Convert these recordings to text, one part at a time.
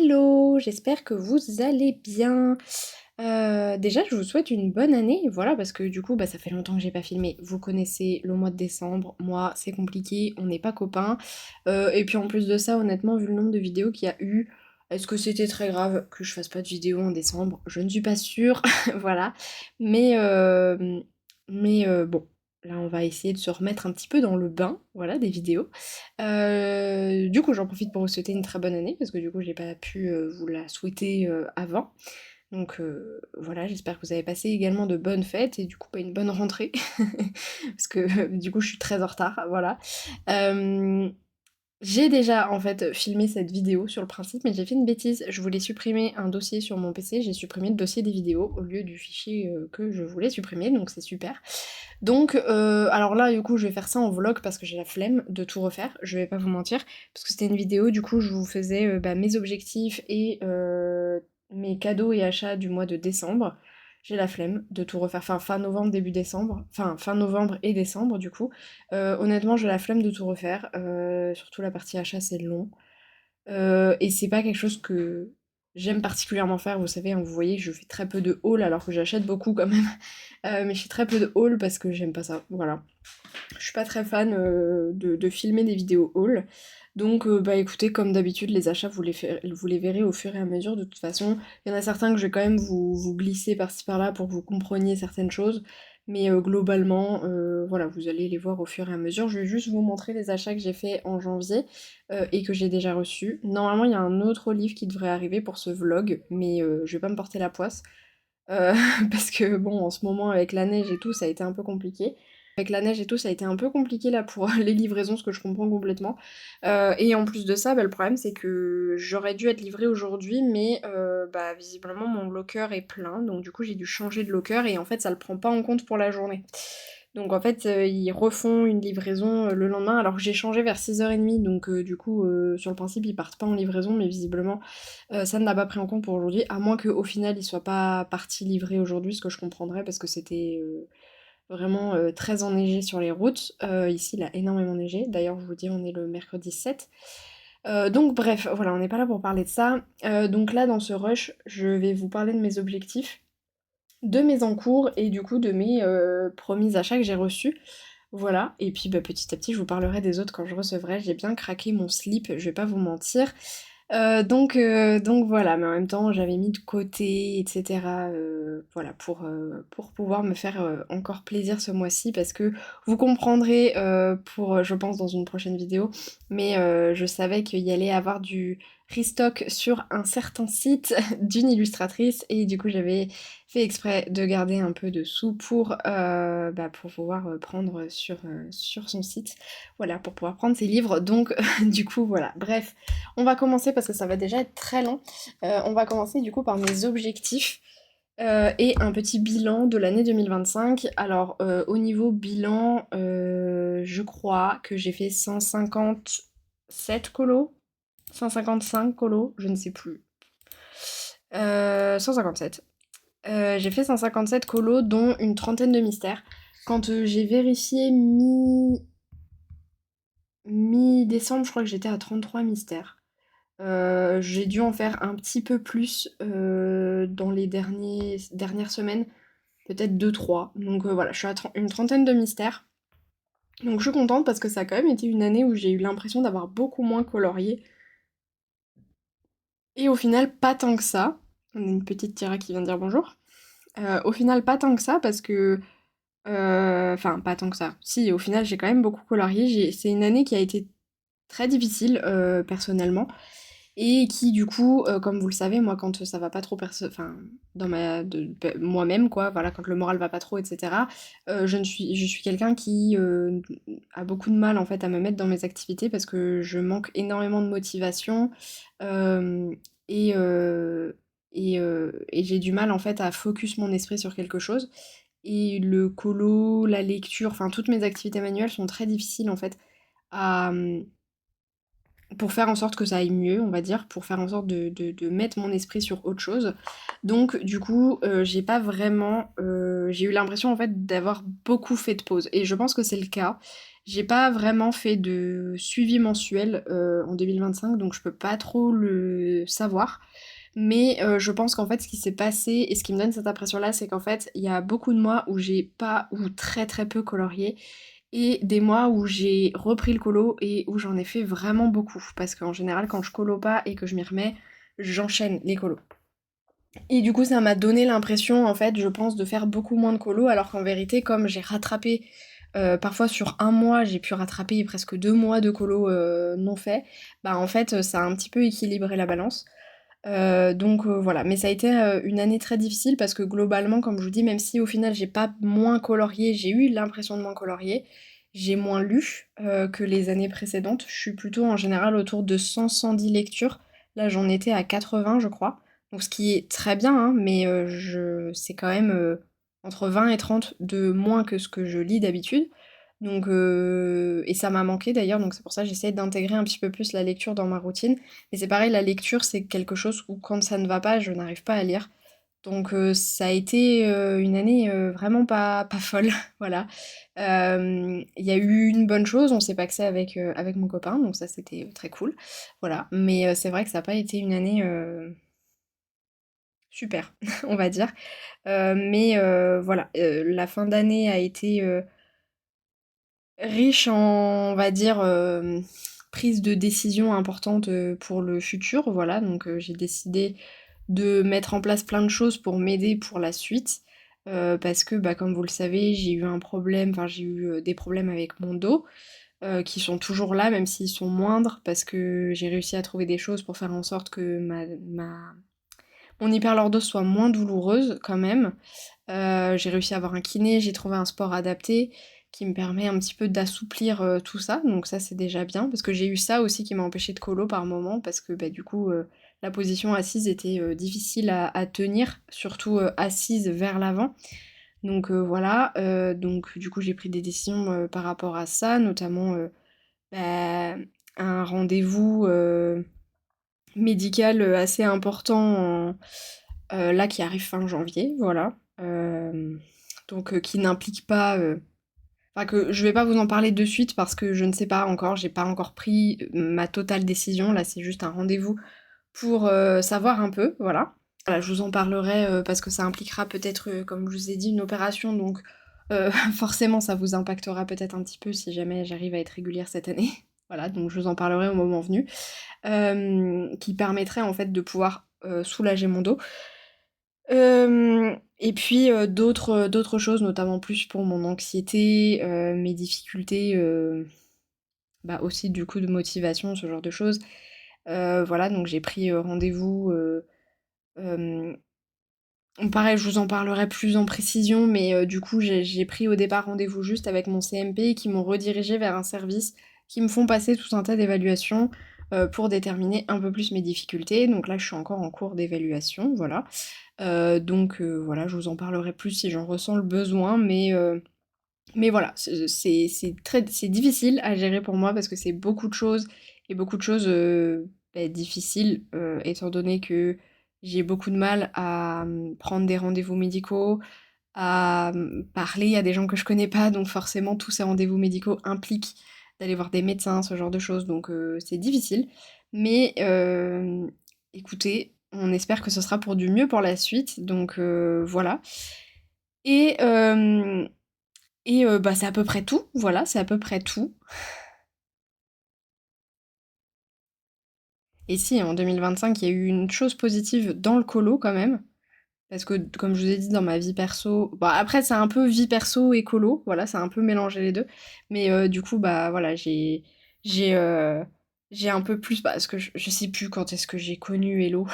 Hello, j'espère que vous allez bien. Déjà, je vous souhaite une bonne année, voilà, parce que du coup, ça fait longtemps que j'ai pas filmé. Vous connaissez le mois de décembre, moi, c'est compliqué, on n'est pas copains. Et puis en plus de ça, honnêtement, vu le nombre de vidéos qu'il y a eu, est-ce que c'était très grave que je fasse pas de vidéo en décembre? Je ne suis pas sûre, voilà. Mais, bon, là, on va essayer de se remettre un petit peu dans le bain, voilà, des vidéos. Du coup, j'en profite pour vous souhaiter une très bonne année, parce que du coup, j'ai pas pu vous la souhaiter avant. Donc voilà, j'espère que vous avez passé également de bonnes fêtes et du coup, une bonne rentrée. Parce que du coup, je suis très en retard, voilà. Euh, j'ai déjà en fait filmé cette vidéo sur le principe, mais j'ai fait une bêtise. Je voulais supprimer un dossier sur mon PC, j'ai supprimé le dossier des vidéos au lieu du fichier que je voulais supprimer, donc c'est super. Donc, alors là, du coup, je vais faire ça en vlog parce que j'ai la flemme de tout refaire, je vais pas vous mentir, parce que c'était une vidéo, du coup, je vous faisais mes objectifs et mes cadeaux et achats du mois de décembre. J'ai la flemme de tout refaire, enfin fin novembre, début décembre, enfin fin novembre et décembre du coup. Honnêtement, j'ai la flemme de tout refaire, surtout la partie achat, c'est long. Et c'est pas quelque chose que j'aime particulièrement faire, vous savez, hein, vous voyez, je fais très peu de haul alors que j'achète beaucoup quand même. Mais je fais très peu de haul parce que j'aime pas ça, voilà. Je suis pas très fan de filmer des vidéos haul. Donc écoutez, comme d'habitude, les achats, vous les verrez au fur et à mesure. De toute façon, il y en a certains que je vais quand même vous glisser par-ci par-là pour que vous compreniez certaines choses. Mais globalement, voilà, vous allez les voir au fur et à mesure. Je vais juste vous montrer les achats que j'ai fait en janvier et que j'ai déjà reçus. Normalement, il y a un autre livre qui devrait arriver pour ce vlog, mais je vais pas me porter la poisse. Euh, parce que bon, en ce moment, avec la neige et tout, ça a été un peu compliqué. Avec la neige et tout, ça a été un peu compliqué là pour les livraisons, ce que je comprends complètement. Et en plus de ça, le problème c'est que j'aurais dû être livrée aujourd'hui, mais visiblement mon locker est plein, donc du coup j'ai dû changer de locker et en fait ça le prend pas en compte pour la journée. Donc en fait ils refont une livraison le lendemain alors que j'ai changé vers 6h30, donc du coup sur le principe ils partent pas en livraison, mais visiblement ça ne l'a pas pris en compte pour aujourd'hui, à moins qu'au final il soit pas parti livrer aujourd'hui, ce que je comprendrais parce que c'était vraiment très enneigé sur les routes. Ici, il a énormément neigé. D'ailleurs, je vous dis, on est le mercredi 7. Donc bref, voilà, on n'est pas là pour parler de ça. Donc là, dans ce rush, je vais vous parler de mes objectifs, de mes encours et du coup de mes premiers achats que j'ai reçus. Voilà, et puis petit à petit, je vous parlerai des autres quand je recevrai. J'ai bien craqué mon slip, je vais pas vous mentir. Donc voilà, mais en même temps j'avais mis de côté, etc. Voilà, pour pouvoir me faire encore plaisir ce mois-ci, parce que vous comprendrez je pense, dans une prochaine vidéo, mais je savais qu'il y allait avoir du restock sur un certain site d'une illustratrice, et du coup j'avais fait exprès de garder un peu de sous pour pouvoir prendre sur son site, voilà, pour pouvoir prendre ses livres, donc du coup voilà, bref. On va commencer parce que ça va déjà être très long. On va commencer du coup par mes objectifs et un petit bilan de l'année 2025. Alors au niveau bilan, je crois que j'ai fait 157 colos, 155 colos, je ne sais plus. 157. J'ai fait 157 colos, dont une trentaine de mystères. Quand j'ai vérifié mi-décembre, je crois que j'étais à 33 mystères. J'ai dû en faire un petit peu plus dans les dernières semaines, peut-être deux trois. Donc voilà, je suis à une trentaine de mystères. Donc je suis contente parce que ça a quand même été une année où j'ai eu l'impression d'avoir beaucoup moins colorié. Et au final, pas tant que ça. On a une petite Tira qui vient de dire bonjour. Au final, pas tant que ça parce que... Enfin, pas tant que ça. Si, au final, j'ai quand même beaucoup colorié. C'est une année qui a été très difficile personnellement. Et qui du coup, comme vous le savez, moi quand ça va pas trop enfin dans moi-même quoi, voilà, quand le moral va pas trop, etc. Je suis quelqu'un qui a beaucoup de mal en fait à me mettre dans mes activités parce que je manque énormément de motivation euh, et, euh, et j'ai du mal en fait à focus mon esprit sur quelque chose. Et le colo, la lecture, enfin toutes mes activités manuelles sont très difficiles en fait à, pour faire en sorte que ça aille mieux, on va dire, pour faire en sorte de mettre mon esprit sur autre chose. Donc du coup, j'ai pas vraiment... j'ai eu l'impression en fait d'avoir beaucoup fait de pauses. Et je pense que c'est le cas. J'ai pas vraiment fait de suivi mensuel en 2025, donc je peux pas trop le savoir. Mais je pense qu'en fait, ce qui s'est passé et ce qui me donne cette impression-là, c'est qu'en fait, il y a beaucoup de mois où j'ai pas ou très très peu colorié et des mois où j'ai repris le colo et où j'en ai fait vraiment beaucoup. Parce qu'en général, quand je colo pas et que je m'y remets, j'enchaîne les colos. Et du coup, ça m'a donné l'impression, en fait, je pense, de faire beaucoup moins de colo, alors qu'en vérité, comme j'ai rattrapé, parfois sur un mois, j'ai pu rattraper presque 2 mois de colo non fait, bah en fait, ça a un petit peu équilibré la balance. Donc voilà, mais ça a été une année très difficile parce que globalement, comme je vous dis, même si au final j'ai pas moins colorié, j'ai eu l'impression de moins colorier, j'ai moins lu que les années précédentes. Je suis plutôt en général autour de 100-110 lectures. Là j'en étais à 80 je crois. Donc ce qui est très bien, hein, mais c'est quand même entre 20 et 30 de moins que ce que je lis d'habitude. Donc, et ça m'a manqué d'ailleurs, donc c'est pour ça que j'essaie d'intégrer un petit peu plus la lecture dans ma routine. Mais c'est pareil, la lecture, c'est quelque chose où quand ça ne va pas, je n'arrive pas à lire. Donc ça a été une année vraiment pas folle, voilà. Il y a eu une bonne chose, on s'est pacsé avec mon copain, donc ça c'était très cool, voilà. Mais c'est vrai que ça n'a pas été une année super, on va dire. Mais voilà, la fin d'année a été riche en, on va dire, prise de décision importante pour le futur, voilà. Donc j'ai décidé de mettre en place plein de choses pour m'aider pour la suite. Parce que, bah, comme vous le savez, j'ai eu un problème, enfin j'ai eu des problèmes avec mon dos, qui sont toujours là, même s'ils sont moindres, parce que j'ai réussi à trouver des choses pour faire en sorte que mon hyperlordose soit moins douloureuse quand même. J'ai réussi à avoir un kiné, j'ai trouvé un sport adapté qui me permet un petit peu d'assouplir tout ça, donc ça c'est déjà bien, parce que j'ai eu ça aussi qui m'a empêché de colo par moment, parce que bah, du coup la position assise était difficile à tenir, surtout assise vers l'avant. Donc voilà, donc du coup j'ai pris des décisions par rapport à ça, notamment bah, un rendez-vous médical assez important là qui arrive fin janvier, voilà. Donc qui n'implique pas... Enfin que je vais pas vous en parler de suite parce que je ne sais pas encore, j'ai pas encore pris ma totale décision, là c'est juste un rendez-vous pour savoir un peu, voilà. Voilà, je vous en parlerai parce que ça impliquera peut-être, comme je vous ai dit, une opération, donc forcément ça vous impactera peut-être un petit peu si jamais j'arrive à être régulière cette année. Voilà, donc je vous en parlerai au moment venu. Qui permettrait en fait de pouvoir soulager mon dos. Et puis d'autres choses, notamment plus pour mon anxiété, mes difficultés, bah aussi du coup de motivation, ce genre de choses. Voilà, donc j'ai pris rendez-vous. Euh, Pareil, je vous en parlerai plus en précision, mais du coup j'ai pris au départ rendez-vous juste avec mon CMP qui m'ont redirigé vers un service qui me font passer tout un tas d'évaluations pour déterminer un peu plus mes difficultés. Donc là, je suis encore en cours d'évaluation, voilà. Donc voilà, je vous en parlerai plus si j'en ressens le besoin, mais voilà, c'est difficile à gérer pour moi parce que c'est beaucoup de choses et beaucoup de choses bah, difficiles étant donné que j'ai beaucoup de mal à prendre des rendez-vous médicaux, à parler à des gens que je connais pas, donc forcément tous ces rendez-vous médicaux impliquent d'aller voir des médecins, ce genre de choses, donc c'est difficile. Mais écoutez, on espère que ce sera pour du mieux pour la suite, donc voilà. Et, bah, c'est à peu près tout, voilà, c'est à peu près tout. Et si, en 2025, il y a eu une chose positive dans le colo quand même, parce que comme je vous ai dit dans ma vie perso, bon après c'est un peu vie perso et colo, voilà, c'est un peu mélangé les deux, mais du coup bah voilà, j'ai j'ai un peu plus, parce que je sais plus quand est-ce que j'ai connu Hello,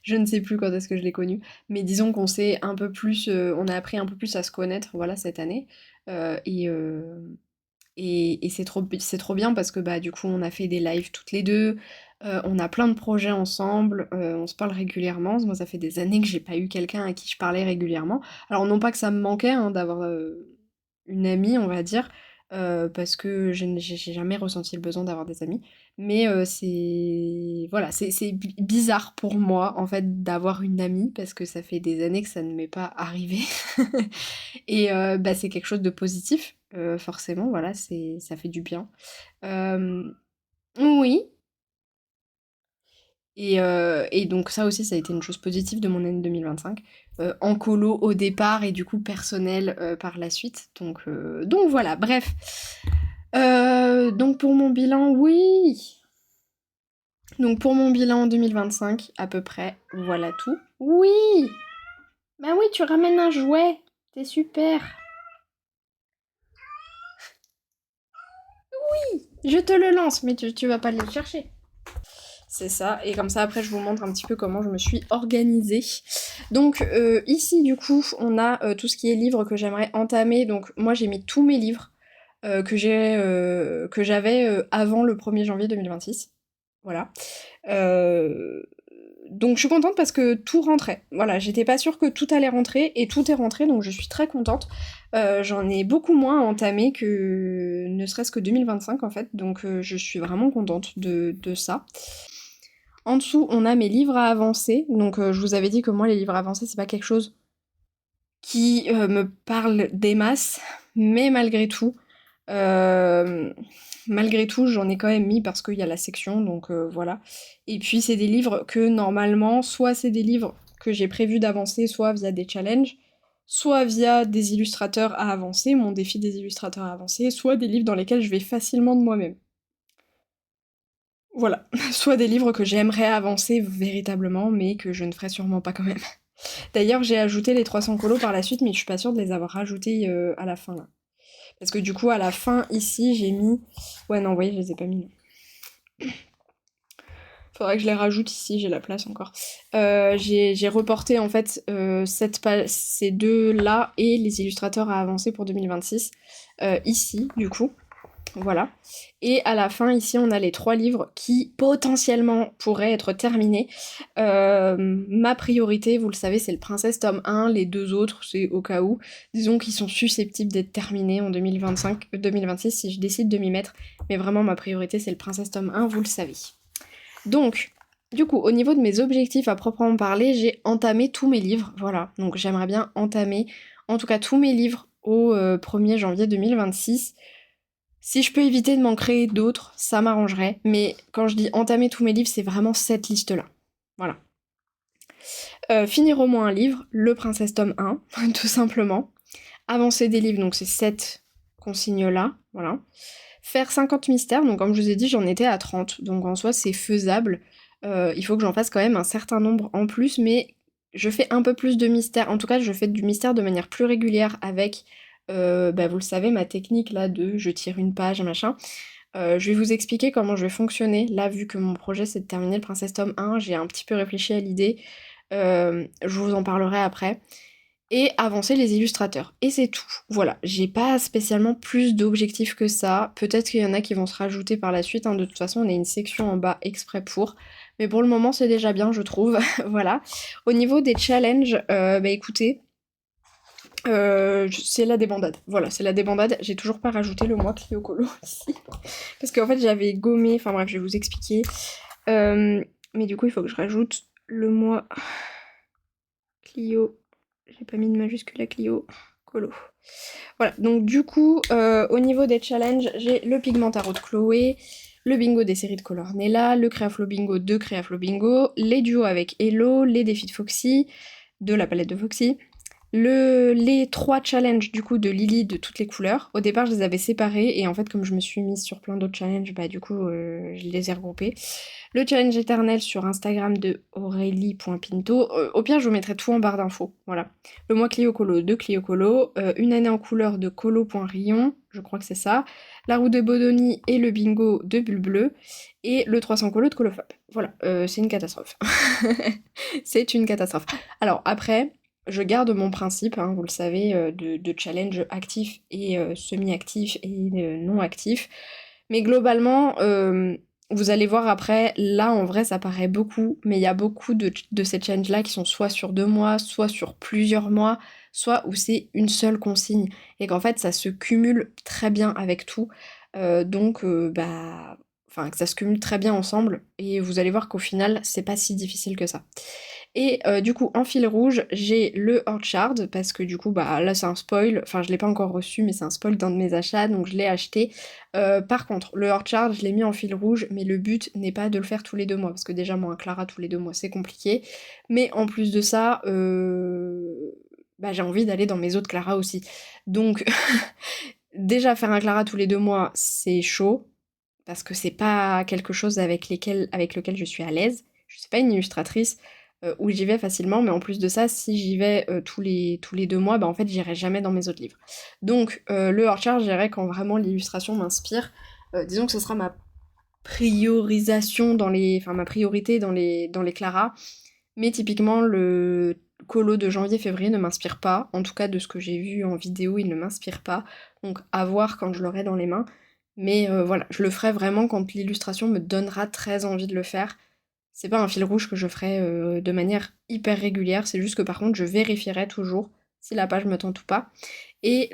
je ne sais plus quand est-ce que je l'ai connu, mais disons qu'on s'est un peu plus, on a appris un peu plus à se connaître, voilà, cette année, euh, et, euh, et c'est trop bien parce que bah du coup on a fait des lives toutes les deux, on a plein de projets ensemble, on se parle régulièrement. Moi ça fait des années que j'ai pas eu quelqu'un à qui je parlais régulièrement. Alors non pas que ça me manquait hein, d'avoir une amie on va dire, parce que j'ai jamais ressenti le besoin d'avoir des amis. Mais c'est voilà, c'est bizarre pour moi, en fait, d'avoir une amie, parce que ça fait des années que ça ne m'est pas arrivé. Et bah, c'est quelque chose de positif, forcément, voilà, ça fait du bien. Oui, et donc ça aussi, ça a été une chose positive de mon année 2025. En colo au départ et du coup personnel par la suite. Donc voilà, bref. Donc pour mon bilan, oui. Donc pour mon bilan en 2025, à peu près, voilà tout. Oui. Bah oui, tu ramènes un jouet. C'est super. Je te le lance, mais tu vas pas le chercher. C'est ça, et comme ça après je vous montre un petit peu comment je me suis organisée. Donc ici du coup on a tout ce qui est livres que j'aimerais entamer, donc moi j'ai mis tous mes livres que j'avais avant le 1er janvier 2026. Voilà. Euh, donc je suis contente parce que tout rentrait. Voilà, j'étais pas sûre que tout allait rentrer et tout est rentré, donc je suis très contente. J'en ai beaucoup moins entamé que ne serait-ce que 2025 en fait, donc je suis vraiment contente de ça. En dessous, on a mes livres à avancer. Donc, je vous avais dit que moi, les livres à avancer, c'est pas quelque chose qui me parle des masses, mais euh, malgré tout, j'en ai quand même mis parce qu'il y a la section, donc voilà. Et puis, c'est des livres que normalement, soit c'est des livres que j'ai prévu d'avancer, soit via des challenges, soit via des illustrateurs à avancer, mon défi des illustrateurs à avancer, soit des livres dans lesquels je vais facilement de moi-même. Voilà, soit des livres que j'aimerais avancer véritablement, mais que je ne ferai sûrement pas quand même. D'ailleurs, j'ai ajouté les 300 colos par la suite, mais je suis pas sûre de les avoir rajoutés à la fin là. Parce que du coup, à la fin, ici, j'ai mis... Ouais, non, vous voyez, je les ai pas mis. Non. Faudrait que je les rajoute ici, j'ai la place encore. J'ai reporté en fait ces deux-là et les illustrateurs à avancer pour 2026 ici, du coup. Voilà. Et à la fin, ici, on a les 3 livres qui potentiellement pourraient être terminés. Ma priorité, vous le savez, c'est le Princesse tome 1. Les deux autres, c'est au cas où. Disons qu'ils sont susceptibles d'être terminés en 2026 si je décide de m'y mettre. Mais vraiment, ma priorité, c'est le Princesse tome 1, vous le savez. Donc, du coup, au niveau de mes objectifs à proprement parler, j'ai entamé tous mes livres. Voilà. Donc, j'aimerais bien entamer, en tout cas, tous mes livres au 1er janvier 2026. Si je peux éviter de m'en créer d'autres, ça m'arrangerait. Mais quand je dis entamer tous mes livres, c'est vraiment cette liste-là. Voilà. Finir au moins un livre, Le Princesse tome 1, tout simplement. Avancer des livres, donc c'est cette consigne-là. Voilà. Faire 50 mystères, donc comme je vous ai dit, j'en étais à 30. Donc en soi, c'est faisable. Il faut que j'en fasse quand même un certain nombre en plus, mais je fais un peu plus de mystères. En tout cas, je fais du mystère de manière plus régulière avec, bah, vous le savez, ma technique là de je tire une page, machin. Je vais vous expliquer comment je vais fonctionner. Là, vu que mon projet c'est de terminer le Princesse tome 1, j'ai un petit peu réfléchi à l'idée. Je vous en parlerai après. Et avancer les illustrateurs. Et c'est tout. Voilà, j'ai pas spécialement plus d'objectifs que ça. Peut-être qu'il y en a qui vont se rajouter par la suite, hein. De toute façon, on a une section en bas exprès pour. Mais pour le moment, c'est déjà bien, je trouve. Voilà. Au niveau des challenges, bah écoutez, c'est la débandade. Voilà, c'est la débandade. J'ai toujours pas rajouté le mois Clio Colo ici. Parce qu'en fait, j'avais gommé. Enfin bref, je vais vous expliquer. Mais du coup, il faut que je rajoute le mois Clio. J'ai pas mis de majuscule à Clio. Colo. Voilà, donc du coup, au niveau des challenges, j'ai le pigment tarot de Chloé, le bingo des séries de Colornella, le Créaflo Bingo de Créaflo Bingo, les duos avec Hello, les défis de Foxy, de la palette de Foxy, les 3 challenges du coup de Lily de toutes les couleurs. Au départ, je les avais séparés et en fait, comme je me suis mise sur plein d'autres challenges, bah du coup, je les ai regroupés. Le challenge éternel sur Instagram de aurélie.pinto. Au pire, je vous mettrai tout en barre d'infos. Voilà. Le mois Clio Colo de Clio Colo. Une année en couleur de Colo.Rion. Je crois que c'est ça. La roue de Bodoni et le bingo de Bulle Bleue. Et le 300 Colo de Colofab. Voilà. C'est une catastrophe. C'est une catastrophe. Alors après, je garde mon principe, hein, vous le savez, de challenge actif et semi-actif et non actif. Mais globalement, Vous allez voir après, là en vrai ça paraît beaucoup, mais il y a beaucoup de ces challenges-là qui sont soit sur 2 mois, soit sur plusieurs mois, soit où c'est une seule consigne, et qu'en fait ça se cumule très bien avec tout, donc bah... Enfin, que ça se cumule très bien ensemble, et vous allez voir qu'au final, c'est pas si difficile que ça. Et du coup, en fil rouge, j'ai le Orchard, parce que du coup, bah là c'est un spoil, enfin je l'ai pas encore reçu, mais c'est un spoil d'un de mes achats, donc je l'ai acheté. Par contre, le Orchard, je l'ai mis en fil rouge, mais le but n'est pas de le faire tous les 2 mois, parce que déjà, moi, un Clara tous les 2 mois, c'est compliqué. Mais en plus de ça, bah, j'ai envie d'aller dans mes autres Clara aussi. Donc, déjà, faire un Clara tous les 2 mois, c'est chaud, parce que c'est pas quelque chose avec lequel je suis à l'aise. Je suis pas une illustratrice où j'y vais facilement, mais en plus de ça, si j'y vais tous les 2 mois, bah en fait j'irai jamais dans mes autres livres. Donc le hors-charge, j'irai quand vraiment l'illustration m'inspire. Disons que ce sera ma priorisation enfin ma priorité dans les Clara, mais typiquement le colo de janvier-février ne m'inspire pas, en tout cas de ce que j'ai vu en vidéo, il ne m'inspire pas, donc à voir quand je l'aurai dans les mains. Mais voilà, je le ferai vraiment quand l'illustration me donnera très envie de le faire. C'est pas un fil rouge que je ferai de manière hyper régulière, c'est juste que par contre je vérifierai toujours si la page me tente ou pas. Et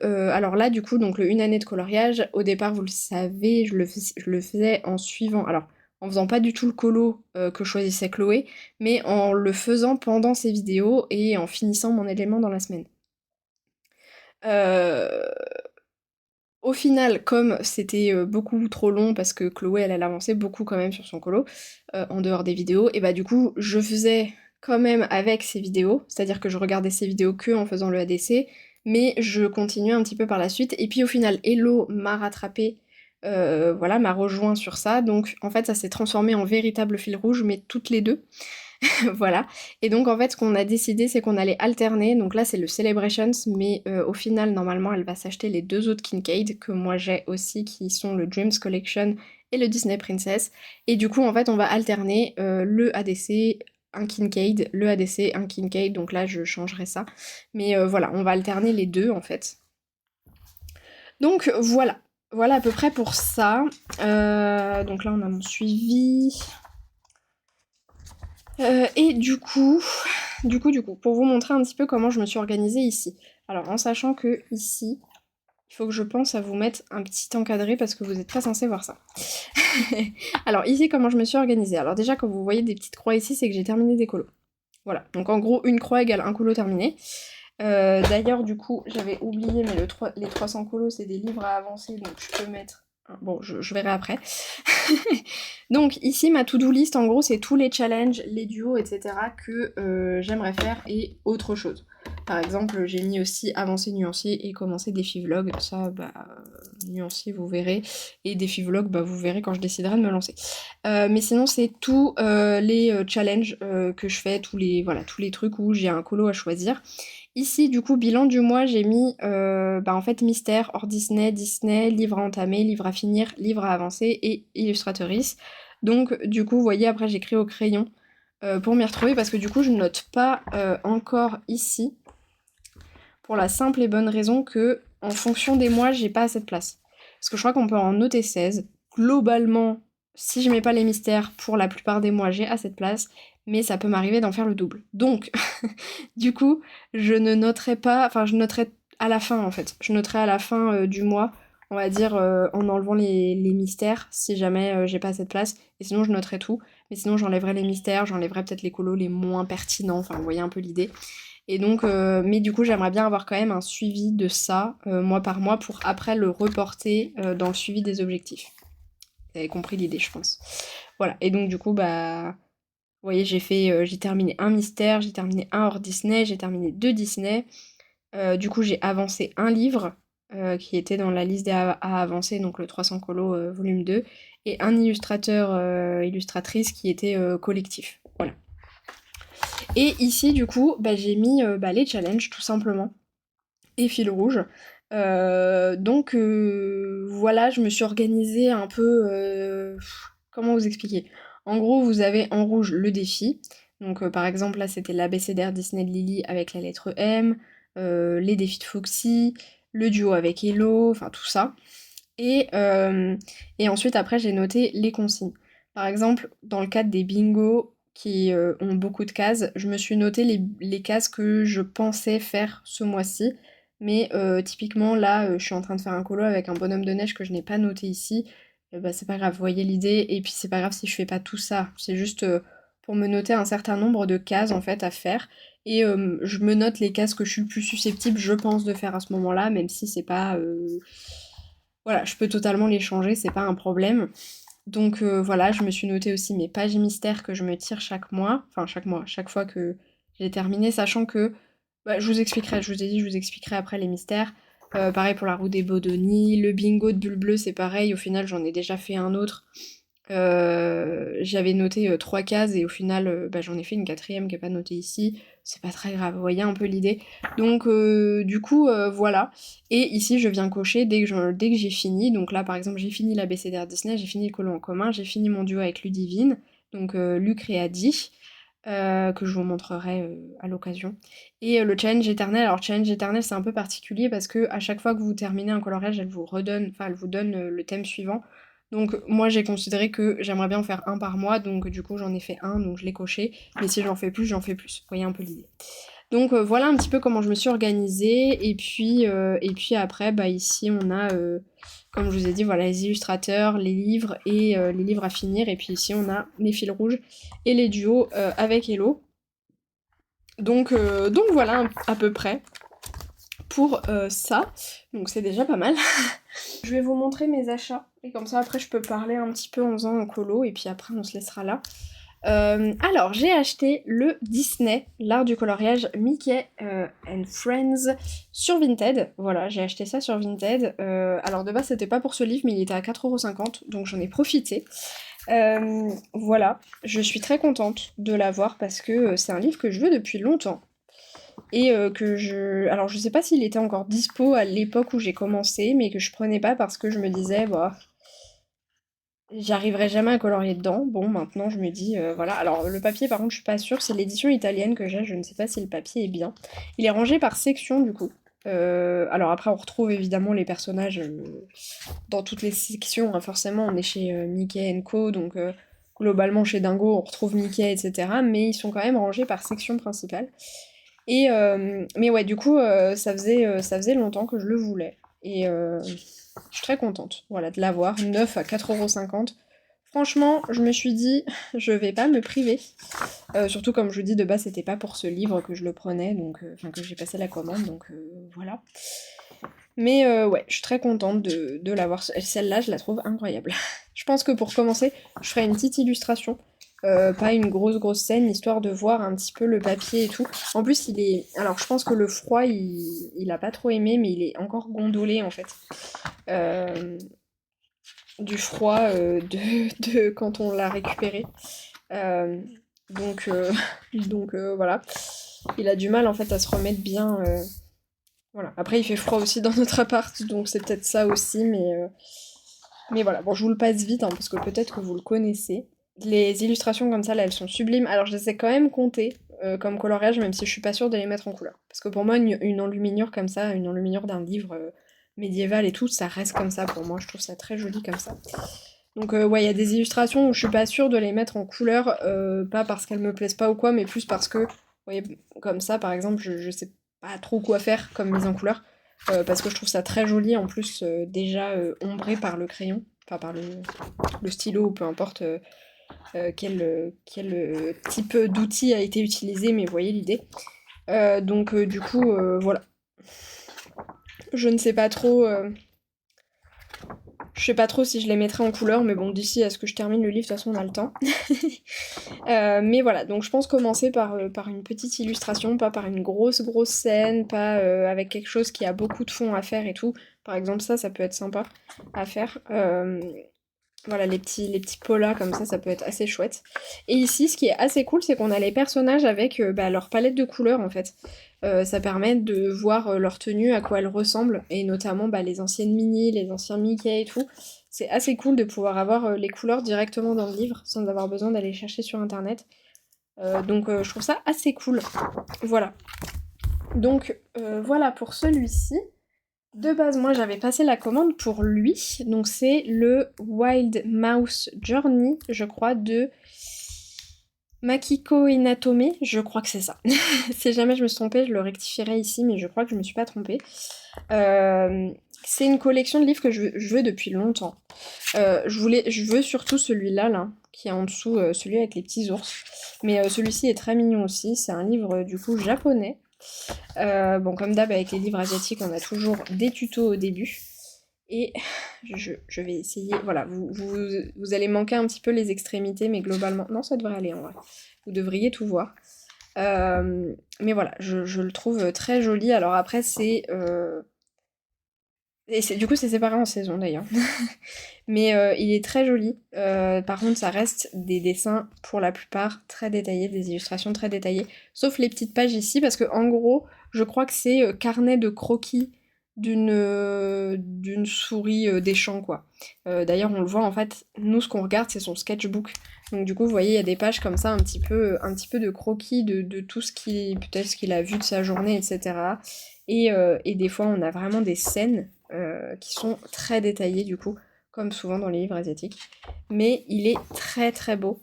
alors là du coup, donc le une année de coloriage, au départ vous le savez, je le faisais en suivant, alors en faisant pas du tout le colo que choisissait Chloé, mais en le faisant pendant ses vidéos et en finissant mon élément dans la semaine. Euh, Au final, comme c'était beaucoup trop long parce que Chloé elle avançait beaucoup quand même sur son colo, en dehors des vidéos, et bah du coup je faisais quand même avec ses vidéos, c'est-à-dire que je regardais ses vidéos que en faisant le ADC, mais je continuais un petit peu par la suite, et puis au final Hello m'a rattrapé, voilà, m'a rejoint sur ça, donc en fait ça s'est transformé en véritable fil rouge, mais toutes les deux. Voilà. Et donc en fait ce qu'on a décidé c'est qu'on allait alterner. Donc là c'est le Celebrations, mais au final normalement elle va s'acheter les 2 autres Kincaid que moi j'ai aussi, qui sont le Dreams Collection et le Disney Princess. Et du coup en fait on va alterner le ADC, un Kincaid, le ADC, un Kincaid. Donc là je changerai ça. Mais voilà, on va alterner les deux en fait. Donc voilà. Voilà à peu près pour ça. Donc là on a mon suivi. Et du coup, pour vous montrer un petit peu comment je me suis organisée ici. Alors, en sachant que ici, il faut que je pense à vous mettre un petit encadré parce que vous n'êtes pas censé voir ça. Alors, ici, comment je me suis organisée. Alors déjà, quand vous voyez des petites croix ici, c'est que j'ai terminé des colos. Voilà, donc en gros, une croix égale un colo terminé. D'ailleurs, du coup, j'avais oublié, mais les 300 colos, c'est des livres à avancer, donc je peux mettre... Bon, je verrai après. Donc ici, ma to-do list, en gros, c'est tous les challenges, les duos, etc. que j'aimerais faire et autre chose. Par exemple, j'ai mis aussi avancer nuancier et commencer défi vlog. Ça, bah, nuancier, vous verrez. Et défi vlog, bah, vous verrez quand je déciderai de me lancer. Mais sinon, c'est tous les challenges que je fais, voilà, tous les trucs où j'ai un colo à choisir. Ici, du coup, bilan du mois, j'ai mis bah, en fait mystère, hors Disney, Disney, livre à entamer, livre à finir, livre à avancer et illustratrice. Donc, du coup, vous voyez, après, j'écris au crayon pour m'y retrouver parce que du coup, je note pas encore ici pour la simple et bonne raison que, en fonction des mois, j'ai pas assez de place. Parce que je crois qu'on peut en noter 16. Globalement, si je mets pas les mystères, pour la plupart des mois, j'ai assez de place, mais ça peut m'arriver d'en faire le double. Donc, du coup, je ne noterai pas, enfin, je noterai à la fin, en fait. Je noterai à la fin du mois, on va dire, en enlevant les mystères, si jamais j'ai pas assez de place, et sinon je noterai tout. Mais sinon, j'enlèverai les mystères, j'enlèverai peut-être les colos les moins pertinents, enfin, vous voyez un peu l'idée. Et donc, mais du coup, j'aimerais bien avoir quand même un suivi de ça, mois par mois, pour après le reporter dans le suivi des objectifs. Vous avez compris l'idée, je pense. Voilà, et donc du coup, bah... Vous voyez, j'ai terminé un mystère, j'ai terminé un hors Disney, j'ai terminé 2 Disney. Du coup, j'ai avancé un livre qui était dans la liste à avancer, donc le 300 colo volume 2, et un illustrateur, illustratrice qui était collectif. Voilà. Et ici, du coup, bah, j'ai mis bah, les challenges, tout simplement, et fil rouge. Donc voilà, je me suis organisée un peu... comment vous expliquer? En gros, vous avez en rouge le défi. Donc par exemple, là, c'était l'abécédaire Disney de Lily avec la lettre M, les défis de Foxy, le duo avec Hello, enfin tout ça. Et ensuite après j'ai noté les consignes. Par exemple, dans le cadre des bingos qui ont beaucoup de cases, je me suis noté les cases que je pensais faire ce mois-ci. Mais typiquement là, je suis en train de faire un colo avec un bonhomme de neige que je n'ai pas noté ici. Bah, c'est pas grave, vous voyez l'idée. Et puis c'est pas grave si je fais pas tout ça. C'est juste pour me noter un certain nombre de cases en fait à faire. Et je me note les cases que je suis le plus susceptible, je pense, de faire à ce moment-là, même si c'est pas... voilà, je peux totalement les changer, c'est pas un problème. Donc voilà, je me suis noté aussi mes pages mystères que je me tire chaque mois. Enfin chaque mois, chaque fois que j'ai terminé, sachant que... bah, je vous expliquerai, je vous ai dit, je vous expliquerai après les mystères. Pareil pour la roue des Bodoni, le bingo de Bulle Bleue, c'est pareil, au final j'en ai déjà fait un autre. J'avais noté 3 cases et au final bah, j'en ai fait une quatrième qui est pas notée ici. C'est pas très grave, vous voyez un peu l'idée. Donc du coup voilà. Et ici je viens cocher dès que j'ai fini. Donc là par exemple j'ai fini l'ABCDR Disney, j'ai fini le colo en commun, j'ai fini mon duo avec Ludivine, donc Luc et Adi. Que je vous montrerai à l'occasion. Et le challenge éternel, alors challenge éternel c'est un peu particulier parce que à chaque fois que vous terminez un coloriage, elle vous redonne, enfin elle vous donne le thème suivant. Donc moi j'ai considéré que j'aimerais bien en faire un par mois, donc du coup j'en ai fait un, donc je l'ai coché. Mais si j'en fais plus. Vous voyez un peu l'idée. Donc voilà un petit peu comment je me suis organisée. Et puis après, bah ici on a, comme je vous ai dit, voilà les illustrateurs, les livres et les livres à finir. Et puis ici on a les fils rouges et les duos avec Hello. Donc voilà à peu près pour ça. Donc c'est déjà pas mal. Je vais vous montrer mes achats. Et comme ça après je peux parler un petit peu en faisant un colo. Et puis après on se laissera là. Alors, j'ai acheté le Disney, l'art du coloriage Mickey and Friends sur Vinted. Voilà, j'ai acheté ça sur Vinted. Alors de base, c'était pas pour ce livre, mais il était à 4,50 €, donc j'en ai profité. Voilà, je suis très contente de l'avoir parce que c'est un livre que je veux depuis longtemps. Et que je... Alors je sais pas s'il était encore dispo à l'époque où j'ai commencé, mais que je prenais pas parce que je me disais, bah... J'arriverai jamais à colorier dedans. Bon, maintenant je me dis, voilà. Alors le papier par contre je suis pas sûre, c'est l'édition italienne que j'ai, je ne sais pas si le papier est bien. Il est rangé par section du coup. Alors après on retrouve évidemment les personnages dans toutes les sections, hein. Forcément on est chez Mickey Co, donc globalement chez Dingo on retrouve Mickey, etc. Mais ils sont quand même rangés par section principale. Et mais ouais, du coup ça faisait longtemps que je le voulais. Et je suis très contente, voilà, de l'avoir, neuf à 4,50 €. Franchement, je me suis dit, je vais pas me priver. Surtout comme je vous dis, de base, c'était pas pour ce livre que je le prenais, donc, enfin que j'ai passé la commande, donc voilà. Mais ouais, je suis très contente de l'avoir. Celle-là, je la trouve incroyable. Je pense que pour commencer, je ferai une petite illustration. Pas une grosse scène, histoire de voir un petit peu le papier et tout. En plus, il est... Alors, je pense que le froid, il a pas trop aimé, mais il est encore gondolé, en fait. Euh, du froid de quand on l'a récupéré. Euh, donc, euh, donc voilà. Il a du mal, en fait, à se remettre bien... Voilà. Après, il fait froid aussi dans notre appart, donc c'est peut-être ça aussi, mais voilà. Bon, je vous le passe vite, hein, parce que peut-être que vous le connaissez. Les illustrations comme ça, là, elles sont sublimes. Alors, je les ai quand même comptées comme coloriage, même si je suis pas sûre de les mettre en couleur. Parce que pour moi, une enluminure comme ça, une enluminure d'un livre médiéval et tout, ça reste comme ça pour moi. Je trouve ça très joli comme ça. Donc, ouais, il y a des illustrations où je suis pas sûre de les mettre en couleur, pas parce qu'elles me plaisent pas ou quoi, mais plus parce que, vous voyez, comme ça, par exemple, je sais pas trop quoi faire comme mise en couleur. Parce que je trouve ça très joli, en plus déjà ombré par le crayon, enfin par le stylo, ou peu importe quel type d'outil a été utilisé, mais vous voyez l'idée. Donc du coup, voilà. Je ne sais pas trop... je sais pas trop si je les mettrai en couleur, mais bon, d'ici à ce que je termine le livre, de toute façon on a le temps. Mais voilà, donc je pense commencer par une petite illustration, pas par une grosse scène, pas avec quelque chose qui a beaucoup de fond à faire et tout. Par exemple ça peut être sympa à faire. Voilà, les petits polas comme ça peut être assez chouette. Et ici, ce qui est assez cool, c'est qu'on a les personnages avec bah, leur palette de couleurs en fait. Ça permet de voir leur tenue, à quoi elles ressemblent, et notamment bah, les anciennes Minnie, les anciens Mickey et tout. C'est assez cool de pouvoir avoir les couleurs directement dans le livre, sans avoir besoin d'aller chercher sur internet. Donc je trouve ça assez cool. Voilà. Donc voilà pour celui-ci. De base, moi j'avais passé la commande pour lui, donc c'est le Wild Mouse Journey, je crois, de Makiko Inatome, je crois que c'est ça. Si jamais je me suis trompée, je le rectifierai ici, mais je crois que je me suis pas trompée. Euh, c'est une collection de livres que je veux depuis longtemps. Je veux surtout celui-là, là, qui est en dessous, celui avec les petits ours. Mais celui-ci est très mignon aussi, c'est un livre du coup japonais. Bon, comme d'hab, avec les livres asiatiques, on a toujours des tutos au début. Et je vais essayer. Voilà, vous allez manquer un petit peu les extrémités, mais globalement. Non, ça devrait aller en vrai. Vous devriez tout voir. Mais voilà, je le trouve très joli. Alors après, c'est. Et du coup, c'est séparé en saison d'ailleurs. Mais il est très joli. Par contre, ça reste des dessins pour la plupart très détaillés, des illustrations très détaillées. Sauf les petites pages ici, parce que en gros, je crois que c'est carnet de croquis d'une souris des champs, quoi. D'ailleurs, on le voit en fait, nous ce qu'on regarde, c'est son sketchbook. Donc du coup, vous voyez, il y a des pages comme ça, un petit peu de croquis de tout ce qu'il, peut-être ce qu'il a vu de sa journée, etc. Et des fois, on a vraiment des scènes qui sont très détaillées du coup comme souvent dans les livres asiatiques. Mais il est très très beau.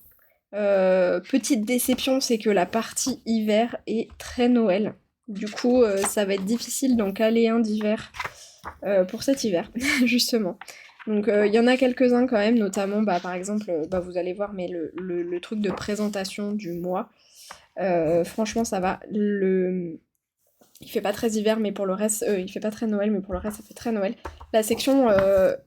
Petite déception, c'est que la partie hiver est très Noël. Du coup, ça va être difficile d'en caler un d'hiver pour cet hiver, justement. Donc il y en a quelques-uns quand même, notamment par exemple, vous allez voir, mais le truc de présentation du mois, franchement ça va. Il fait pas très hiver, mais pour le reste, il fait pas très Noël, mais pour le reste, ça fait très Noël. La section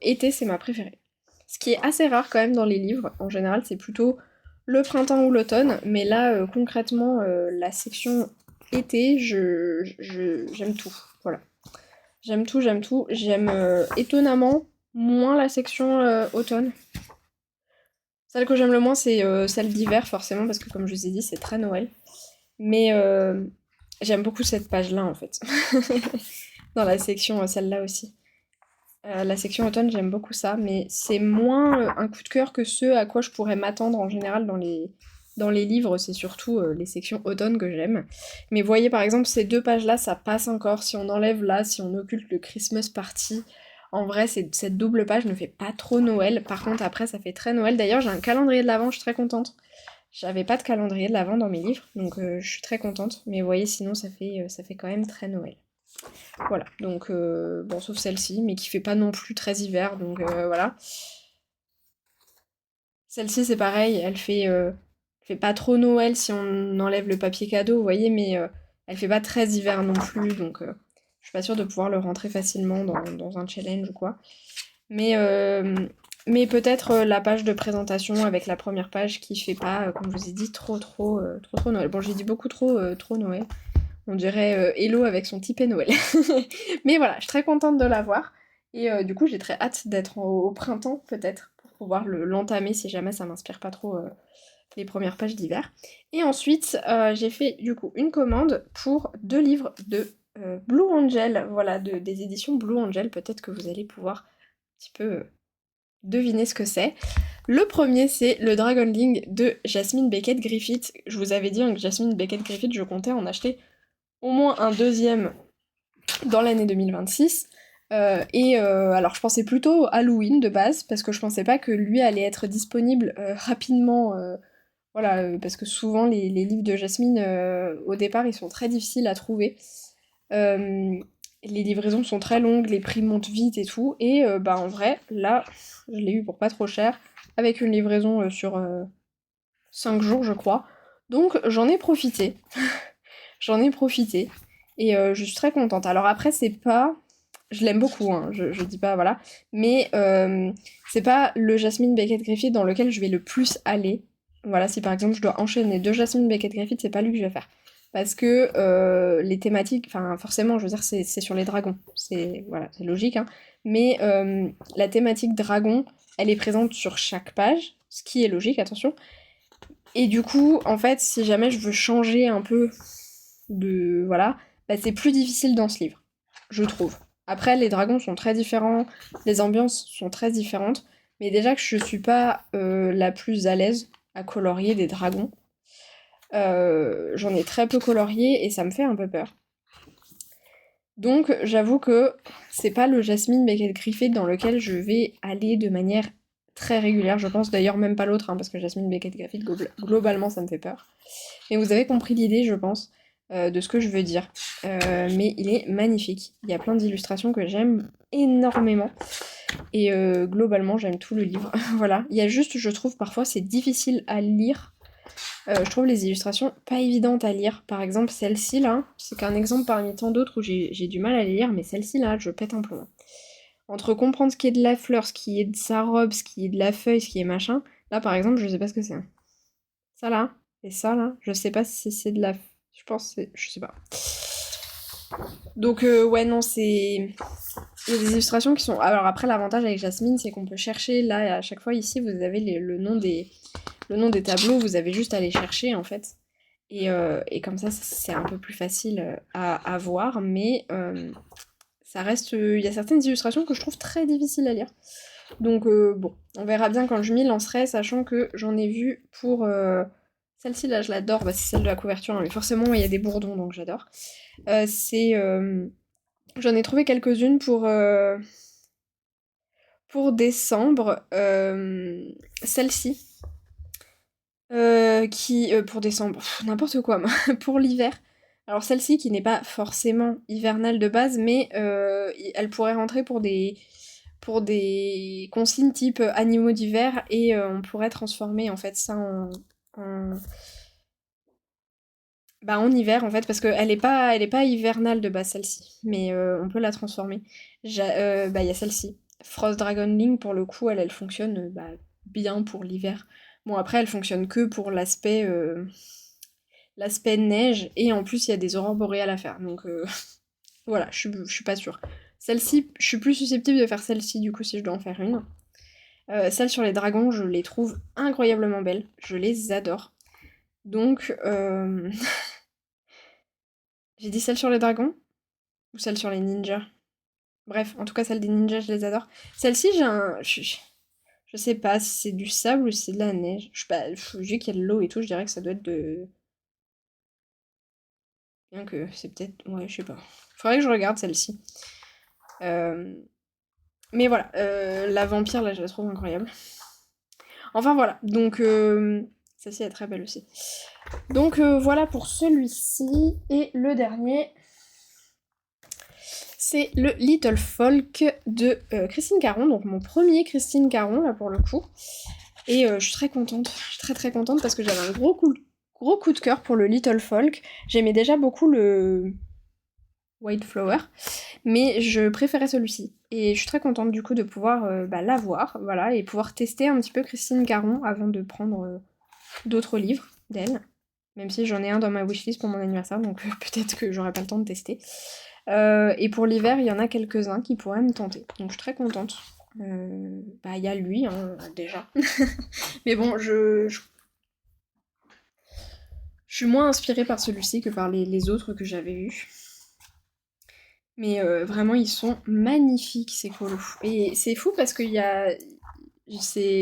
été, c'est ma préférée. Ce qui est assez rare quand même dans les livres. En général, c'est plutôt le printemps ou l'automne. Mais là, concrètement, la section été, j'aime tout. Voilà. J'aime tout, j'aime tout. J'aime étonnamment moins la section automne. Celle que j'aime le moins, c'est celle d'hiver, forcément, parce que comme je vous ai dit, c'est très Noël. Mais j'aime beaucoup cette page-là, en fait. Dans la section, celle-là aussi. La section automne, j'aime beaucoup ça, mais c'est moins un coup de cœur que ce à quoi je pourrais m'attendre en général dans les livres. C'est surtout les sections automne que j'aime. Mais voyez, par exemple, ces deux pages-là, ça passe encore. Si on enlève là, si on occulte le Christmas Party, en vrai, cette double page ne fait pas trop Noël. Par contre, après, ça fait très Noël. D'ailleurs, j'ai un calendrier de l'Avent, je suis très contente. J'avais pas de calendrier de l'Avent dans mes livres, donc je suis très contente. Mais vous voyez, sinon, ça fait quand même très Noël. Voilà, donc bon, sauf celle-ci, mais qui fait pas non plus très hiver, donc voilà. Celle-ci, c'est pareil, fait pas trop Noël si on enlève le papier cadeau, vous voyez, mais elle fait pas très hiver non plus, donc je suis pas sûre de pouvoir le rentrer facilement dans un challenge ou quoi. Mais, mais peut-être la page de présentation avec la première page qui fait pas, comme je vous ai dit, trop Noël. Bon, j'ai dit beaucoup trop Noël. On dirait Hello avec son petit Père Noël. Mais voilà, je suis très contente de l'avoir. Et du coup, j'ai très hâte d'être au printemps, peut-être, pour pouvoir l'entamer si jamais ça m'inspire pas trop les premières pages d'hiver. Et ensuite, j'ai fait du coup une commande pour 2 livres de Blue Angel, voilà, des éditions Blue Angel. Peut-être que vous allez pouvoir un petit peu deviner ce que c'est. Le premier, c'est le Dragonling de Jasmine Beckett Griffith. Je vous avais dit que Jasmine Beckett Griffith, je comptais en acheter au moins un deuxième dans l'année 2026. Alors je pensais plutôt Halloween de base, parce que je pensais pas que lui allait être disponible rapidement. Voilà, parce que souvent les livres de Jasmine, au départ, ils sont très difficiles à trouver. Euh, les livraisons sont très longues, les prix montent vite et tout. Et en vrai, là, je l'ai eu pour pas trop cher, avec une livraison sur 5 jours, je crois. Donc j'en ai profité. J'en ai profité et je suis très contente. Alors après, c'est pas. Je l'aime beaucoup, hein, je dis pas, voilà. Mais c'est pas le Jasmine Beckett Griffith dans lequel je vais le plus aller. Voilà, si par exemple je dois enchaîner 2 Jasmine Beckett Griffith, c'est pas lui que je vais faire. Parce que les thématiques, enfin forcément, je veux dire, c'est sur les dragons. C'est voilà, c'est logique, hein. Mais la thématique dragon, elle est présente sur chaque page, ce qui est logique, attention. Et du coup, en fait, si jamais je veux changer un peu voilà, c'est plus difficile dans ce livre, je trouve. Après, les dragons sont très différents, les ambiances sont très différentes, mais déjà que je suis pas la plus à l'aise à colorier des dragons, j'en ai très peu colorié et ça me fait un peu peur. Donc j'avoue que c'est pas le Jasmine Beckett Griffith dans lequel je vais aller de manière très régulière. Je pense d'ailleurs même pas l'autre, hein, parce que Jasmine Beckett Griffith, globalement, ça me fait peur. Mais vous avez compris l'idée, je pense, de ce que je veux dire. Mais il est magnifique. Il y a plein d'illustrations que j'aime énormément. Et globalement, j'aime tout le livre. Voilà. Il y a juste, je trouve, parfois, c'est difficile à lire. Je trouve les illustrations pas évidentes à lire. Par exemple, celle-ci, là, c'est qu'un exemple parmi tant d'autres où j'ai du mal à les lire, mais celle-ci, là, je pète un plomb. Entre comprendre ce qui est de la fleur, ce qui est de sa robe, ce qui est de la feuille, ce qui est machin, là, par exemple, je sais pas ce que c'est. Ça, là, et ça, là, je sais pas si c'est de la... Je pense que c'est... Je sais pas. Donc, ouais, non, c'est... Il y a des illustrations qui sont... Alors après, l'avantage avec Jasmine, c'est qu'on peut chercher, là, à chaque fois, ici, vous avez le nom des tableaux, vous avez juste à les chercher, en fait. Et comme ça, c'est un peu plus facile à voir, mais ça reste... Il y a certaines illustrations que je trouve très difficiles à lire. Donc bon, on verra bien quand je m'y lancerai, sachant que j'en ai vu pour... Celle-ci, là, je l'adore, bah, c'est celle de la couverture, hein, mais forcément, il y a des bourdons, donc j'adore. C'est... J'en ai trouvé quelques-unes pour décembre. Celle-ci, pour décembre, n'importe quoi, moi. Pour l'hiver. Alors celle-ci qui n'est pas forcément hivernale de base, mais elle pourrait rentrer pour des consignes type animaux d'hiver et on pourrait transformer en fait ça en, bah, en hiver en fait parce elle est pas hivernale de base celle-ci, mais on peut la transformer. Bah il y a celle-ci. Frost Dragon Link pour le coup elle fonctionne bah, bien pour l'hiver. Bon après elle fonctionne que pour l'aspect neige, et en plus il y a des aurores boréales à faire, donc voilà, je suis pas sûre. Celle-ci, je suis plus susceptible de faire celle-ci du coup si je dois en faire une. Celles sur les dragons, je les trouve incroyablement belles, je les adore. Donc, j'ai dit celle sur les dragons ou celle sur les ninjas? Bref, en tout cas celle des ninjas, je les adore. Celle-ci, je sais pas si c'est du sable ou si c'est de la neige. Je sais pas, vu qu'il y a de l'eau et tout, je dirais que ça doit être de... Bien que c'est peut-être... Ouais, je sais pas. Faudrait que je regarde celle-ci. Euh, Mais voilà, la vampire, là, je la trouve incroyable. Enfin voilà, donc celle-ci est très belle aussi. Donc voilà pour celui-ci. Et le dernier, c'est le Little Folk de Christine Caron, donc mon premier Christine Caron, là, pour le coup. Et je suis très contente, je suis très très contente parce que j'avais un gros coup de cœur pour le Little Folk. J'aimais déjà beaucoup le White Flower, mais je préférais celui-ci. Et je suis très contente du coup de pouvoir bah, l'avoir, voilà, et pouvoir tester un petit peu Christine Caron avant de prendre d'autres livres d'elle. Même si j'en ai un dans ma wishlist pour mon anniversaire, donc peut-être que j'aurai pas le temps de tester. Et pour l'hiver, il y en a quelques-uns qui pourraient me tenter. Donc je suis très contente. Bah il y a lui, hein, déjà. Mais bon, je suis moins inspirée par celui-ci que par les autres que j'avais eus. Mais vraiment, ils sont magnifiques, ces colos. Et c'est fou parce qu'il y a...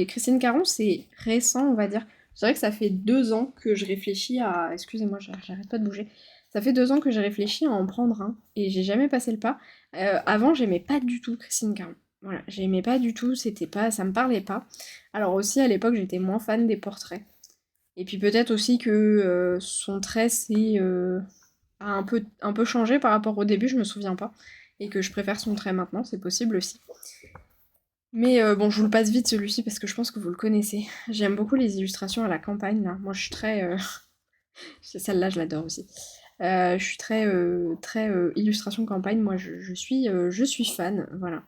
Christine Caron, c'est récent, on va dire. Je dirais que ça fait 2 ans que je réfléchis à... Excusez-moi, j'arrête pas de bouger. Ça fait 2 ans que j'ai réfléchi à en prendre un, et j'ai jamais passé le pas. Avant, j'aimais pas du tout Christine Caron. Voilà, j'aimais pas du tout, c'était pas... ça me parlait pas. Alors aussi, à l'époque, j'étais moins fan des portraits. Et puis peut-être aussi que son trait, a un peu changé par rapport au début, je me souviens pas. Et que je préfère son trait maintenant, c'est possible aussi. Mais bon, je vous le passe vite celui-ci parce que je pense que vous le connaissez. J'aime beaucoup les illustrations à la campagne là. Moi je suis très... Celle-là je l'adore aussi. Je suis très illustration campagne, moi je suis fan, voilà.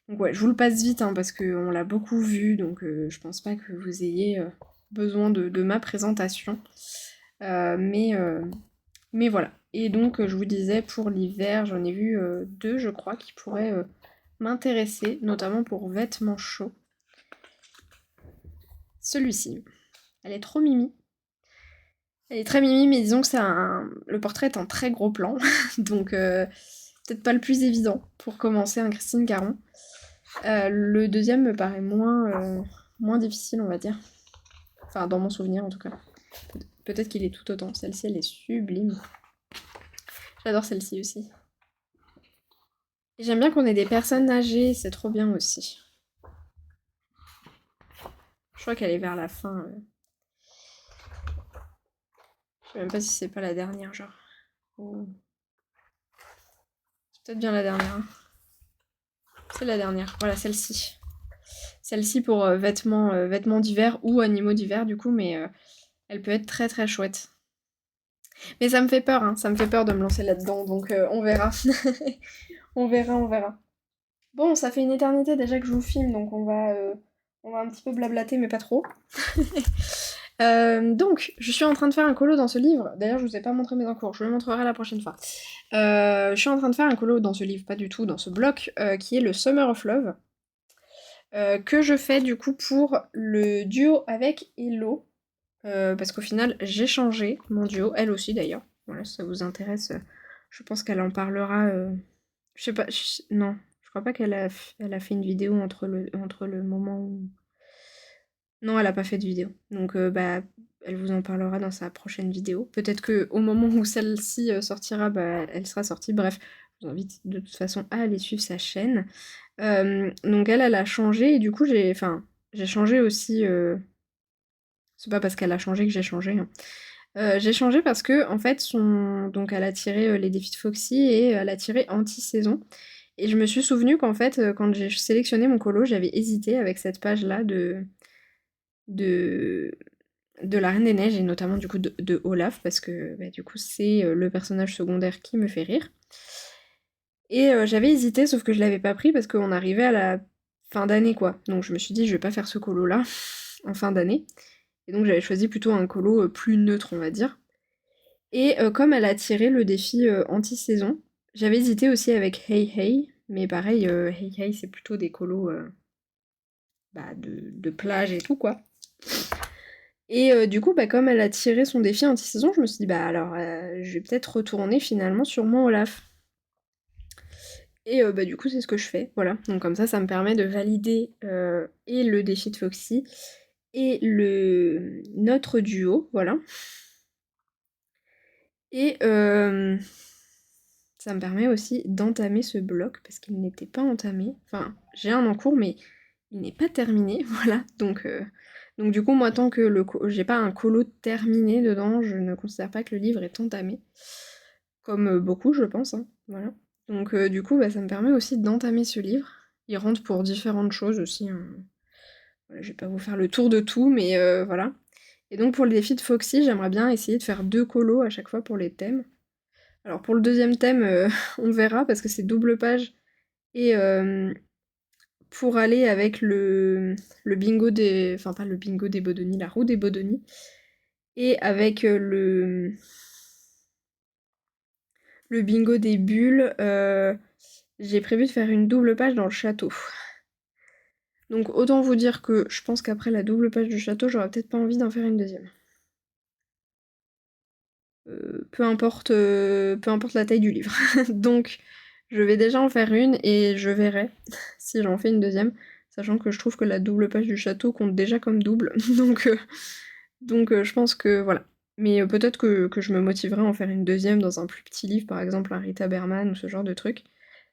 Donc ouais, je vous le passe vite hein, parce qu'on l'a beaucoup vu, donc je pense pas que vous ayez besoin de ma présentation. Euh, mais, euh, mais voilà. Et donc, je vous disais, pour l'hiver, j'en ai vu 2, je crois, qui pourraient m'intéresser, notamment pour vêtements chauds. Celui-ci. Elle est trop mimi. Elle est très mimi, mais disons que le portrait est en très gros plan, donc peut-être pas le plus évident pour commencer un Christine Caron. Le deuxième me paraît moins difficile, on va dire. Enfin, dans mon souvenir, en tout cas. Peut-être qu'il est tout autant. Celle-ci, elle est sublime. J'adore celle-ci aussi. Et j'aime bien qu'on ait des personnes âgées, c'est trop bien aussi. Je crois qu'elle est vers la fin. Je sais même pas si c'est pas la dernière, genre. Ou- C'est peut-être bien la dernière, hein. C'est la dernière, voilà, celle-ci. Celle-ci pour vêtements d'hiver ou animaux d'hiver, du coup, mais elle peut être très très chouette. Mais ça me fait peur, hein, ça me fait peur de me lancer là-dedans, donc on verra. On verra, on verra. Bon, ça fait une éternité déjà que je vous filme, donc on va un petit peu blablater, mais pas trop. Donc, je suis en train de faire un colo dans ce livre. D'ailleurs, je vous ai pas montré mes encours, je vous le montrerai la prochaine fois. Je suis en train de faire un colo dans ce livre, pas du tout, dans ce bloc, qui est le Summer of Love, que je fais du coup pour le duo avec Hello, parce qu'au final, j'ai changé mon duo, elle aussi d'ailleurs. Voilà, si ça vous intéresse, je pense qu'elle en parlera. Je sais pas, non, je crois pas elle a fait une vidéo entre le moment où. Non, elle a pas fait de vidéo. Donc, bah, elle vous en parlera dans sa prochaine vidéo. Peut-être que au moment où celle-ci sortira, bah, elle sera sortie. Bref, je vous invite de toute façon à aller suivre sa chaîne. Donc elle a changé et du coup j'ai changé aussi. C'est pas parce qu'elle a changé que j'ai changé, hein. J'ai changé parce que en fait donc elle a tiré les défis de Foxy et elle a tiré anti-saison. Et je me suis souvenu qu'en fait quand j'ai sélectionné mon colo, j'avais hésité avec cette page-là de de la Reine des Neiges et notamment du coup de Olaf parce que bah, du coup c'est le personnage secondaire qui me fait rire. Et j'avais hésité sauf que je l'avais pas pris parce qu'on arrivait à la fin d'année quoi. Donc je me suis dit je vais pas faire ce colo là en fin d'année. Et donc j'avais choisi plutôt un colo plus neutre on va dire. Et comme elle a tiré le défi anti-saison, j'avais hésité aussi avec Hey Hey, mais pareil, Hey Hey c'est plutôt des colos bah, de plage et tout quoi. Et du coup, bah, comme elle a tiré son défi anti-saison, je me suis dit, bah alors, je vais peut-être retourner finalement sur mon Olaf. Et bah, du coup, c'est ce que je fais, voilà. Donc comme ça me permet de valider et le défi de Foxy et notre duo, voilà. Et ça me permet aussi d'entamer ce bloc, parce qu'il n'était pas entamé. Enfin, j'ai un en cours, mais il n'est pas terminé, voilà. Donc du coup, moi, tant que j'ai pas un colo terminé dedans, je ne considère pas que le livre est entamé. Comme beaucoup, je pense, hein, voilà. Donc du coup, bah, ça me permet aussi d'entamer ce livre. Il rentre pour différentes choses aussi, hein. Voilà, je vais pas vous faire le tour de tout, mais voilà. Et donc pour le défi de Foxy, j'aimerais bien essayer de faire 2 colos à chaque fois pour les thèmes. Alors pour le deuxième thème, on verra parce que c'est double page et pour aller avec le bingo des... Enfin pas le bingo des Bodoni, la roue des Bodoni. Et avec le bingo des bulles, j'ai prévu de faire une double page dans le château. Donc autant vous dire que je pense qu'après la double page du château, j'aurais peut-être pas envie d'en faire une deuxième. Peu importe la taille du livre. Donc je vais déjà en faire une et je verrai si j'en fais une deuxième, sachant que je trouve que la double page du château compte déjà comme double, donc je pense que voilà. Mais peut-être que je me motiverai à en faire une deuxième dans un plus petit livre, par exemple un Rita Berman ou ce genre de truc.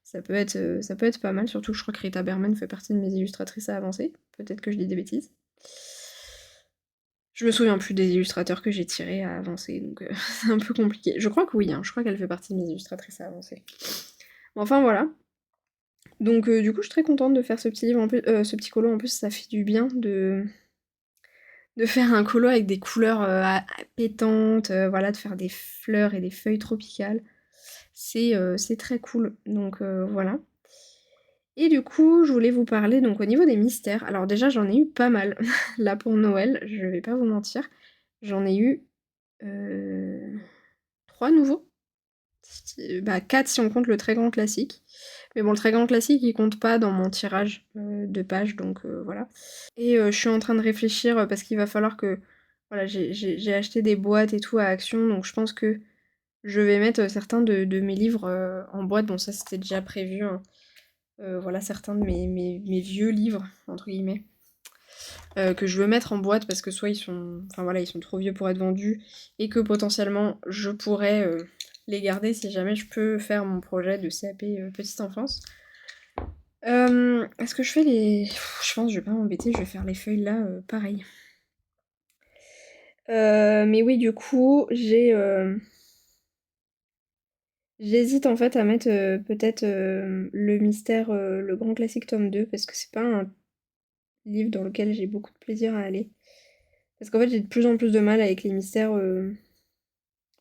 Ça peut être pas mal, surtout que je crois que Rita Berman fait partie de mes illustratrices à avancer. Peut-être que je dis des bêtises. Je me souviens plus des illustrateurs que j'ai tirés à avancer, donc c'est un peu compliqué. Je crois que oui, hein, je crois qu'elle fait partie de mes illustratrices à avancer. Enfin voilà. Donc du coup, je suis très contente de faire ce petit livre, en plus, ce petit colo. En plus, ça fait du bien de faire un colo avec des couleurs pétantes, voilà, de faire des fleurs et des feuilles tropicales. C'est très cool. Donc voilà. Et du coup, je voulais vous parler donc au niveau des mystères. Alors déjà, j'en ai eu pas mal. Là pour Noël, je vais pas vous mentir. J'en ai eu 3 nouveaux. Bah 4 si on compte le très grand classique. Mais bon, le très grand classique, il compte pas dans mon tirage de pages, donc voilà. Et je suis en train de réfléchir parce qu'il va falloir que... Voilà, j'ai acheté des boîtes et tout à Action, donc je pense que je vais mettre certains de mes livres en boîte. Bon, ça c'était déjà prévu, hein. Voilà, certains de mes vieux livres, entre guillemets, que je veux mettre en boîte parce que soit ils sont... Enfin voilà, ils sont trop vieux pour être vendus, et que potentiellement je pourrais les garder si jamais je peux faire mon projet de CAP petite enfance. Est-ce que je fais les... Je pense que je vais pas m'embêter, je vais faire les feuilles là, pareil. Mais oui, du coup, j'hésite en fait à mettre peut-être le mystère, le grand classique tome 2, parce que c'est pas un livre dans lequel j'ai beaucoup de plaisir à aller. Parce qu'en fait, j'ai de plus en plus de mal avec les mystères,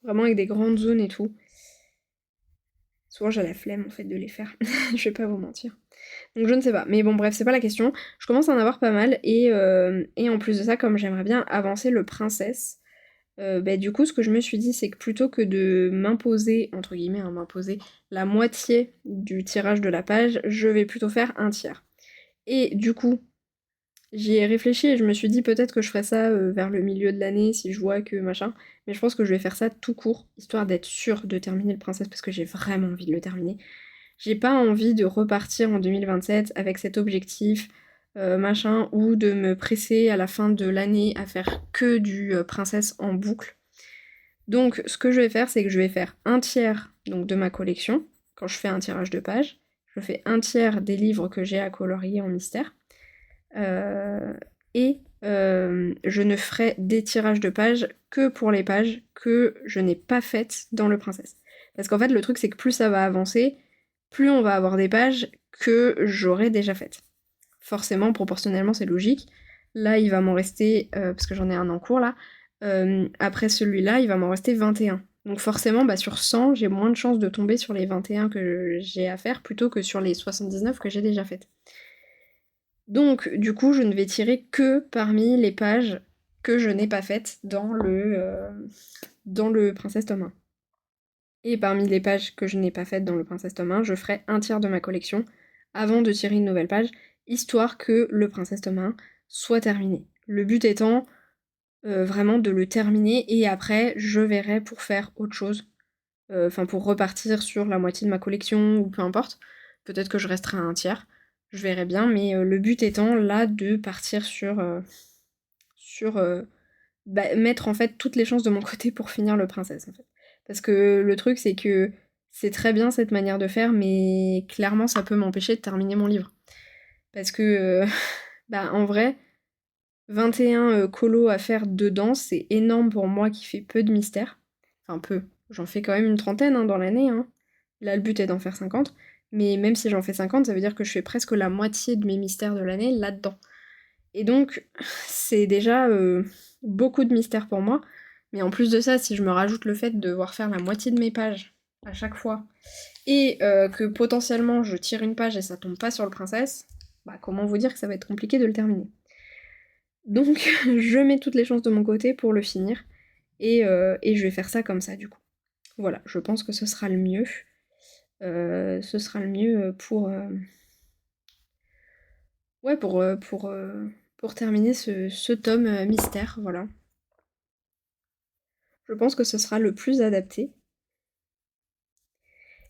vraiment avec des grandes zones et tout. Souvent, j'ai la flemme en fait de les faire, je vais pas vous mentir. Donc je ne sais pas, mais bon bref, c'est pas la question. Je commence à en avoir pas mal, et en plus de ça, comme j'aimerais bien avancer le princesse, bah, du coup, ce que je me suis dit, c'est que plutôt que de m'imposer, entre guillemets, hein, m'imposer la moitié du tirage de la page, je vais plutôt faire un tiers. Et du coup, j'y ai réfléchi et je me suis dit peut-être que je ferais ça vers le milieu de l'année si je vois que machin, mais je pense que je vais faire ça tout court, histoire d'être sûre de terminer le princesse parce que j'ai vraiment envie de le terminer. J'ai pas envie de repartir en 2027 avec cet objectif, machin, ou de me presser à la fin de l'année à faire que du princesse en boucle. Donc ce que je vais faire, c'est que je vais faire un tiers donc, de ma collection, quand je fais un tirage de page. Je fais un tiers des livres que j'ai à colorier en mystère. Euh, et je ne ferai des tirages de pages que pour les pages que je n'ai pas faites dans le princesse. Parce qu'en fait, le truc, c'est que plus ça va avancer, plus on va avoir des pages que j'aurai déjà faites. Forcément, proportionnellement, c'est logique. Là, il va m'en rester, parce que j'en ai un en cours là, après celui-là, il va m'en rester 21. Donc forcément, bah, sur 100, j'ai moins de chances de tomber sur les 21 que j'ai à faire plutôt que sur les 79 que j'ai déjà faites. Donc, du coup, je ne vais tirer que parmi les pages que je n'ai pas faites dans le Princesse tome 1. Et parmi les pages que je n'ai pas faites dans le Princesse tome 1, je ferai un tiers de ma collection avant de tirer une nouvelle page, histoire que le Princesse tome 1 soit terminé. Le but étant vraiment de le terminer et après je verrai pour faire autre chose. Enfin pour repartir sur la moitié de ma collection ou peu importe. Peut-être que je resterai à un tiers. Je verrai bien, mais le but étant là de partir sur bah, mettre en fait toutes les chances de mon côté pour finir le princesse en fait. Parce que le truc c'est que c'est très bien cette manière de faire, mais clairement ça peut m'empêcher de terminer mon livre. Parce que bah en vrai, 21 colos à faire dedans, c'est énorme pour moi qui fais peu de mystères. Enfin peu, j'en fais quand même une trentaine hein, dans l'année. Hein. Là le but est d'en faire 50. Mais même si j'en fais 50, ça veut dire que je fais presque la moitié de mes mystères de l'année là-dedans. Et donc, c'est déjà beaucoup de mystères pour moi. Mais en plus de ça, si je me rajoute le fait de devoir faire la moitié de mes pages à chaque fois, et que potentiellement je tire une page et ça tombe pas sur le princesse, bah comment vous dire que ça va être compliqué de le terminer. Donc je mets toutes les chances de mon côté pour le finir, et je vais faire ça comme ça du coup. Voilà, je pense que ce sera le mieux. Ce sera le mieux ouais, pour terminer ce tome mystère, voilà. Je pense que ce sera le plus adapté.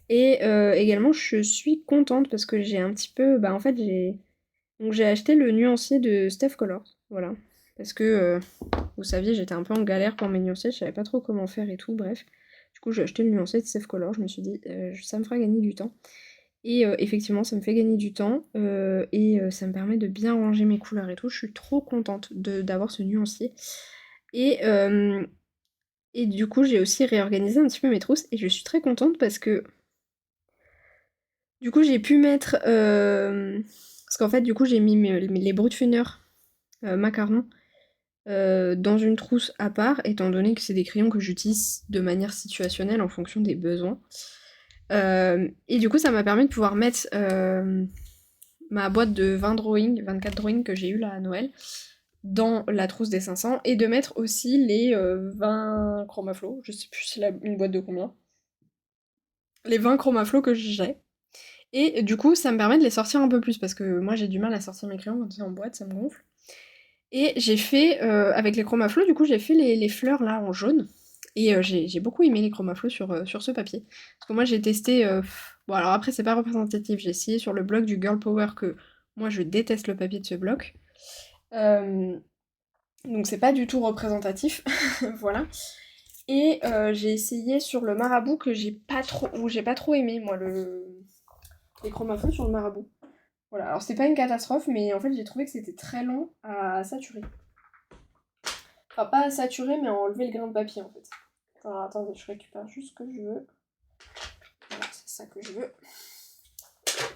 Et également, je suis contente parce que j'ai un petit peu... Bah en fait, j'ai acheté le nuancier de Steph Colors, voilà. Parce que, vous saviez, j'étais un peu en galère pour mes nuanciers, je savais pas trop comment faire et tout, bref. Du coup, j'ai acheté le nuancier de Steph Colors, je me suis dit, ça me fera gagner du temps. Et effectivement, ça me fait gagner du temps, et ça me permet de bien ranger mes couleurs et tout. Je suis trop contente d'avoir ce nuancier. Et, et du coup, j'ai aussi réorganisé un petit peu mes trousses, et je suis très contente parce que du coup, j'ai pu mettre... Parce qu'en fait, du coup, j'ai mis les Brutfunner macarons dans une trousse à part, étant donné que c'est des crayons que j'utilise de manière situationnelle en fonction des besoins. Et du coup, ça m'a permis de pouvoir mettre ma boîte de 20 drawings, 24 drawings que j'ai eu là à Noël, dans la trousse des 500, et de mettre aussi les 20 chromaflow, je sais plus si c'est une boîte de combien, les 20 chromaflow que j'ai. Et du coup, ça me permet de les sortir un peu plus, parce que moi j'ai du mal à sortir mes crayons quand c'est en boîte, ça me gonfle. Et j'ai fait, avec les chromaflow, du coup, j'ai fait les fleurs là en jaune. Et j'ai beaucoup aimé les chromaflow sur ce papier. Parce que moi j'ai testé. Bon, alors après, c'est pas représentatif. J'ai essayé sur le blog du Girl Power que moi je déteste le papier de ce blog. Donc c'est pas du tout représentatif. Voilà. Et j'ai essayé sur le marabout que j'ai pas trop aimé, moi, les chromaflos sur le marabout. Voilà, alors c'est pas une catastrophe, mais en fait j'ai trouvé que c'était très long à saturer. Enfin, pas à saturer, mais à enlever le grain de papier en fait. Alors attendez, je récupère juste ce que je veux. Voilà, c'est ça que je veux.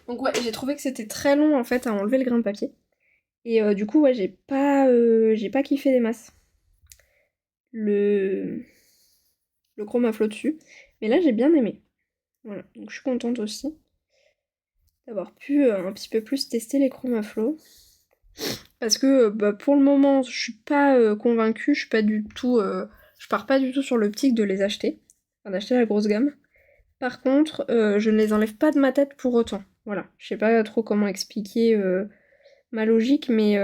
Donc ouais, j'ai trouvé que c'était très long en fait à enlever le grain de papier. Et du coup, ouais, j'ai pas kiffé des masses. Le, le chromaflo dessus. Mais là, j'ai bien aimé. Voilà, donc je suis contente aussi d'avoir pu un petit peu plus tester les chromaflos. Parce que bah, pour le moment, je suis pas convaincue, je suis pas du tout. Je pars pas du tout sur l'optique de les acheter. Enfin, d'acheter la grosse gamme. Par contre, je ne les enlève pas de ma tête pour autant. Voilà. Je sais pas trop comment expliquer ma logique, mais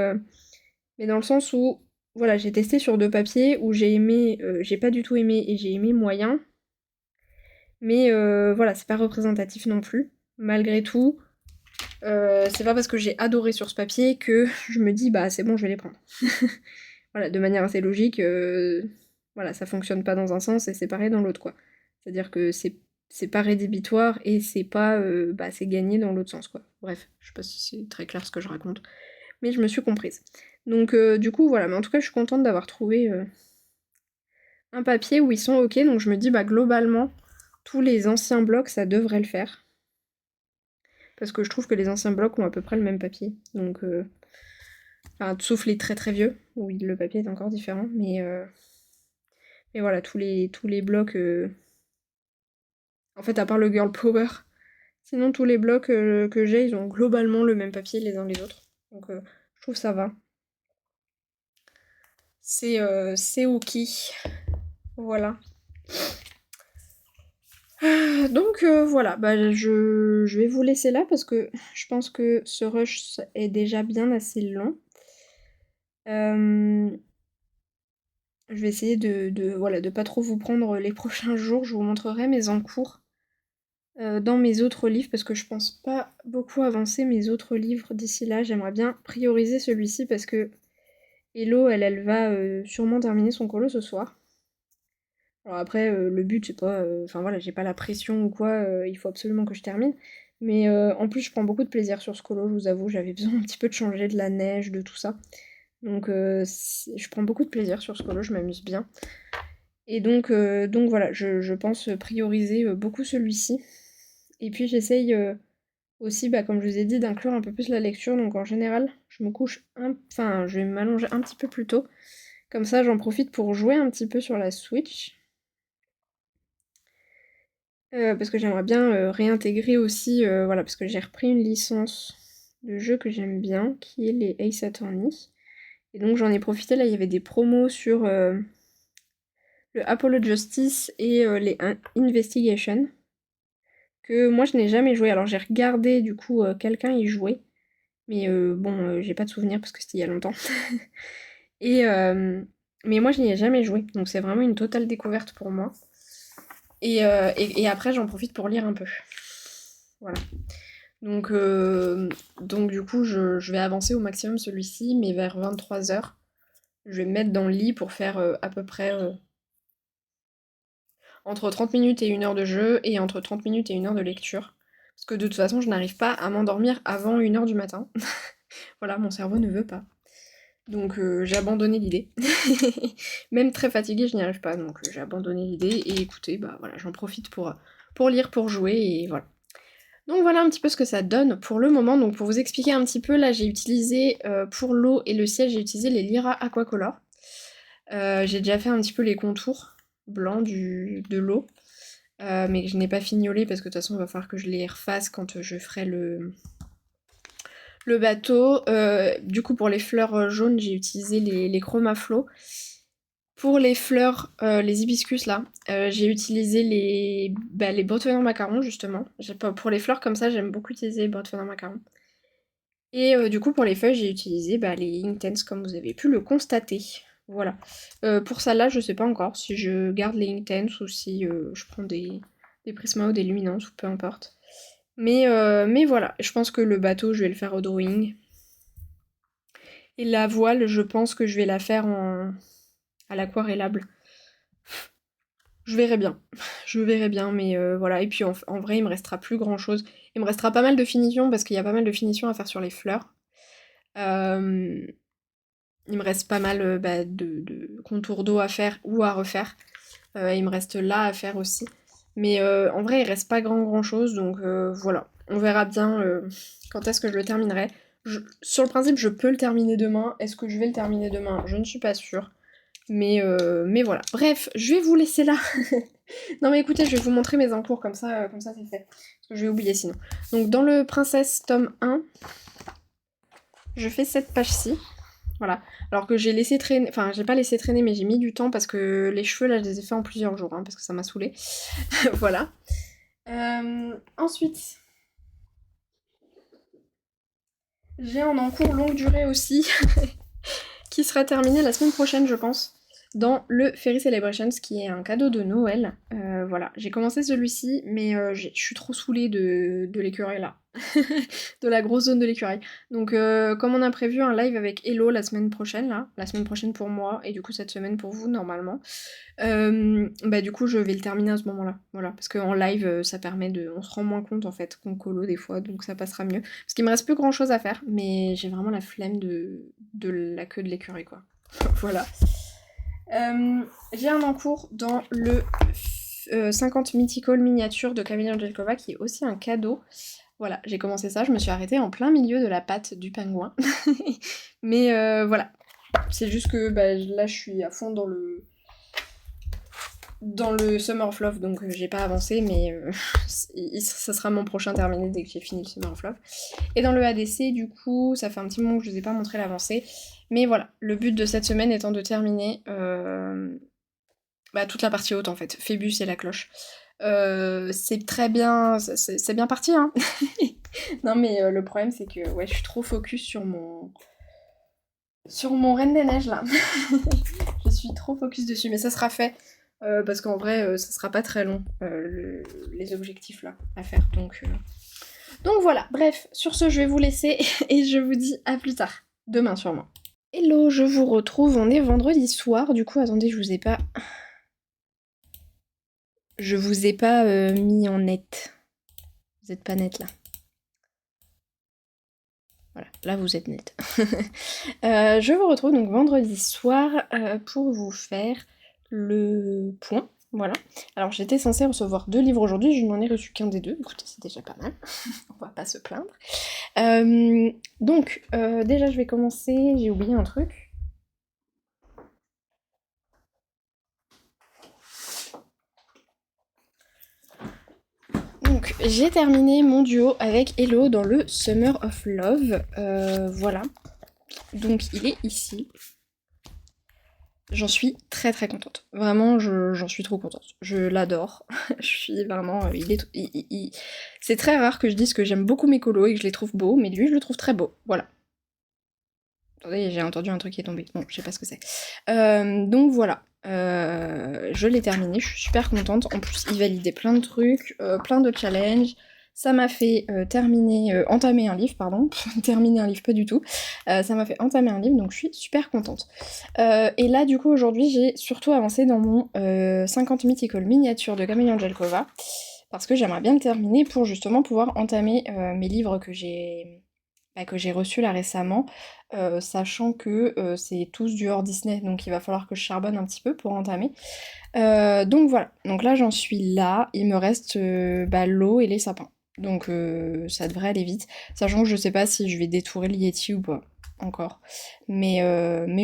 dans le sens où voilà, j'ai testé sur deux papiers où j'ai aimé, j'ai pas du tout aimé et j'ai aimé moyen. Mais voilà, c'est pas représentatif non plus. Malgré tout, c'est pas parce que j'ai adoré sur ce papier que je me dis bah c'est bon, je vais les prendre. Voilà, de manière assez logique, voilà, ça fonctionne pas dans un sens et c'est pareil dans l'autre quoi. C'est-à-dire que c'est pas rédhibitoire et c'est pas bah c'est gagné dans l'autre sens quoi. Bref, je sais pas si c'est très clair ce que je raconte, mais je me suis comprise. Donc du coup voilà, mais en tout cas je suis contente d'avoir trouvé un papier où ils sont ok, donc je me dis bah globalement tous les anciens blocs ça devrait le faire. Parce que je trouve que les anciens blocs ont à peu près le même papier. Donc enfin, sauf les très très vieux, où le papier est encore différent, mais voilà, tous les blocs. En fait, à part le Girl Power, sinon tous les blocs que j'ai, ils ont globalement le même papier les uns les autres. Donc je trouve ça va. C'est ok. Voilà. Donc voilà, bah, je vais vous laisser là parce que je pense que ce rush est déjà bien assez long. Euh, je vais essayer voilà, de pas trop vous prendre les prochains jours. Je vous montrerai mes encours dans mes autres livres parce que je pense pas beaucoup avancer mes autres livres d'ici là. J'aimerais bien prioriser celui-ci parce que Hello, elle va sûrement terminer son colo ce soir. Alors après, le but c'est pas, enfin voilà, j'ai pas la pression ou quoi, il faut absolument que je termine. Mais en plus, je prends beaucoup de plaisir sur ce colo, je vous avoue, j'avais besoin un petit peu de changer de la neige, de tout ça. Donc je prends beaucoup de plaisir sur ce colo, je m'amuse bien. Et donc voilà, je pense prioriser beaucoup celui-ci. Et puis j'essaye aussi, bah, comme je vous ai dit, d'inclure un peu plus la lecture. Donc en général, je me couche enfin, je vais m'allonger un petit peu plus tôt. Comme ça, j'en profite pour jouer un petit peu sur la Switch. Parce que j'aimerais bien réintégrer aussi, voilà, parce que j'ai repris une licence de jeu que j'aime bien, qui est les Ace Attorney. Et donc j'en ai profité, là il y avait des promos sur le Apollo Justice et les Investigation, que moi je n'ai jamais joué. Alors j'ai regardé du coup quelqu'un y jouer, mais bon, j'ai pas de souvenir parce que c'était il y a longtemps. Et, mais moi je n'y ai jamais joué, donc c'est vraiment une totale découverte pour moi. Et après j'en profite pour lire un peu. Voilà. Donc du coup, je vais avancer au maximum celui-ci, mais vers 23h, je vais me mettre dans le lit pour faire à peu près entre 30 minutes et 1 heure de jeu, et entre 30 minutes et 1 heure de lecture. Parce que de toute façon, je n'arrive pas à m'endormir avant 1 heure du matin. Voilà, mon cerveau ne veut pas. Donc j'ai abandonné l'idée. Même très fatiguée, je n'y arrive pas, donc j'ai abandonné l'idée, et écoutez, bah voilà, j'en profite pour lire, pour jouer, et voilà. Donc voilà un petit peu ce que ça donne pour le moment. Donc pour vous expliquer un petit peu, là j'ai utilisé pour l'eau et le ciel, j'ai utilisé les Lyra Aquacolor. J'ai déjà fait un petit peu les contours blancs de l'eau, mais je n'ai pas fignolé parce que de toute façon il va falloir que je les refasse quand je ferai le bateau. Du coup pour les fleurs jaunes, j'ai utilisé les Chromaflow. Pour les fleurs, les hibiscus là, j'ai utilisé les bretonnants macarons justement. Pour les fleurs comme ça, j'aime beaucoup utiliser les bretonnants macarons. Et du coup, pour les feuilles, j'ai utilisé les Inktense comme vous avez pu le constater. Voilà. Pour celle-là, je sais pas encore si je garde les Inktense ou si je prends des Prisma ou des Luminance ou peu importe. Mais voilà, je pense que le bateau, je vais le faire au drawing. Et la voile, je pense que je vais la faire à l'aquarellable. Je verrai bien. Je verrai bien, mais voilà. Et puis en vrai, il me restera plus grand-chose. Il me restera pas mal de finitions parce qu'il y a pas mal de finitions à faire sur les fleurs. Hem, il me reste pas mal, bah, de contours d'eau à faire ou à refaire. Il me reste là à faire aussi. Mais en vrai, il reste pas grand chose, donc voilà. On verra bien quand est-ce que je le terminerai. Sur le principe, je peux le terminer demain. Est-ce que je vais le terminer demain? Je ne suis pas sûre. Mais voilà. Bref, je vais vous laisser là. Non mais écoutez, je vais vous montrer mes encours, comme ça c'est fait. Parce que je vais oublier sinon. Donc dans le Princesse tome 1, je fais cette page-ci. Voilà. Alors que j'ai laissé traîner, enfin j'ai pas laissé traîner mais j'ai mis du temps parce que les cheveux là je les ai fait en plusieurs jours, hein, parce que ça m'a saoulée. Voilà. Ensuite, j'ai un encours longue durée aussi, qui sera terminé la semaine prochaine je pense, dans le Fairy Celebrations, qui est un cadeau de Noël. Voilà, j'ai commencé celui-ci, mais je suis trop saoulée de l'écureuil là. De la grosse zone de l'écureuil. Donc comme on a prévu un live avec Hello la semaine prochaine, là, la semaine prochaine pour moi, et du coup cette semaine pour vous normalement, bah du coup je vais le terminer à ce moment-là, voilà, parce qu'en live ça permet de... on se rend moins compte en fait qu'on colo des fois, donc ça passera mieux. Parce qu'il me reste plus grand chose à faire, mais j'ai vraiment la flemme de la queue de l'écureuil quoi. Voilà. J'ai un encours dans le 50 Mythical miniature de Camille Angelkova qui est aussi un cadeau. Voilà, j'ai commencé ça, je me suis arrêtée en plein milieu de la patte du pingouin. Mais voilà, c'est juste que bah, là je suis à fond dans le Summer of Love, donc j'ai pas avancé, mais ça sera mon prochain terminé dès que j'ai fini le Summer of Love. Et dans le ADC, du coup, ça fait un petit moment que je vous ai pas montré l'avancée, mais voilà, le but de cette semaine étant de terminer bah, toute la partie haute en fait, Phébus et la cloche. C'est très bien, c'est bien parti, hein. Non mais le problème c'est que ouais, je suis trop focus sur mon Reine des Neiges là. Je suis trop focus dessus, mais ça sera fait. Parce qu'en vrai, ça sera pas très long, les objectifs là à faire. Donc voilà, bref, sur ce, je vais vous laisser et je vous dis à plus tard. Demain sûrement. Hello, je vous retrouve, on est vendredi soir, du coup, attendez, je vous ai pas mis en net. Vous êtes pas net là. Voilà, là vous êtes net. Je vous retrouve donc vendredi soir pour vous faire le point. Voilà. Alors j'étais censée recevoir 2 livres aujourd'hui, je n'en ai reçu qu'un des deux. Écoutez, c'est déjà pas mal. On va pas se plaindre. Donc, déjà je vais commencer. J'ai oublié un truc. Donc, j'ai terminé mon duo avec Hello dans le Summer of Love. Voilà. Donc, il est ici. J'en suis très très contente. Vraiment, j'en suis trop contente. Je l'adore. Je suis vraiment... C'est très rare que je dise que j'aime beaucoup mes colos et que je les trouve beaux, mais lui, je le trouve très beau. Voilà. Attendez, j'ai entendu un truc qui est tombé. Bon, je sais pas ce que c'est. Donc voilà. Je l'ai terminé, je suis super contente. En plus, il validait plein de trucs, plein de challenges. Ça m'a fait entamer un livre, pardon. Terminer un livre, pas du tout. Ça m'a fait entamer un livre, donc je suis super contente. Et là, du coup, aujourd'hui, j'ai surtout avancé dans mon 50 Mythical miniature de Camille Angelkova. Parce que j'aimerais bien le terminer pour justement pouvoir entamer mes livres que j'ai reçus là récemment, sachant que c'est tous du hors Disney, donc il va falloir que je charbonne un petit peu pour entamer. Donc voilà, donc là j'en suis là, il me reste l'eau et les sapins. Donc ça devrait aller vite, sachant que je sais pas si je vais détourer le Yeti ou pas, encore. Mais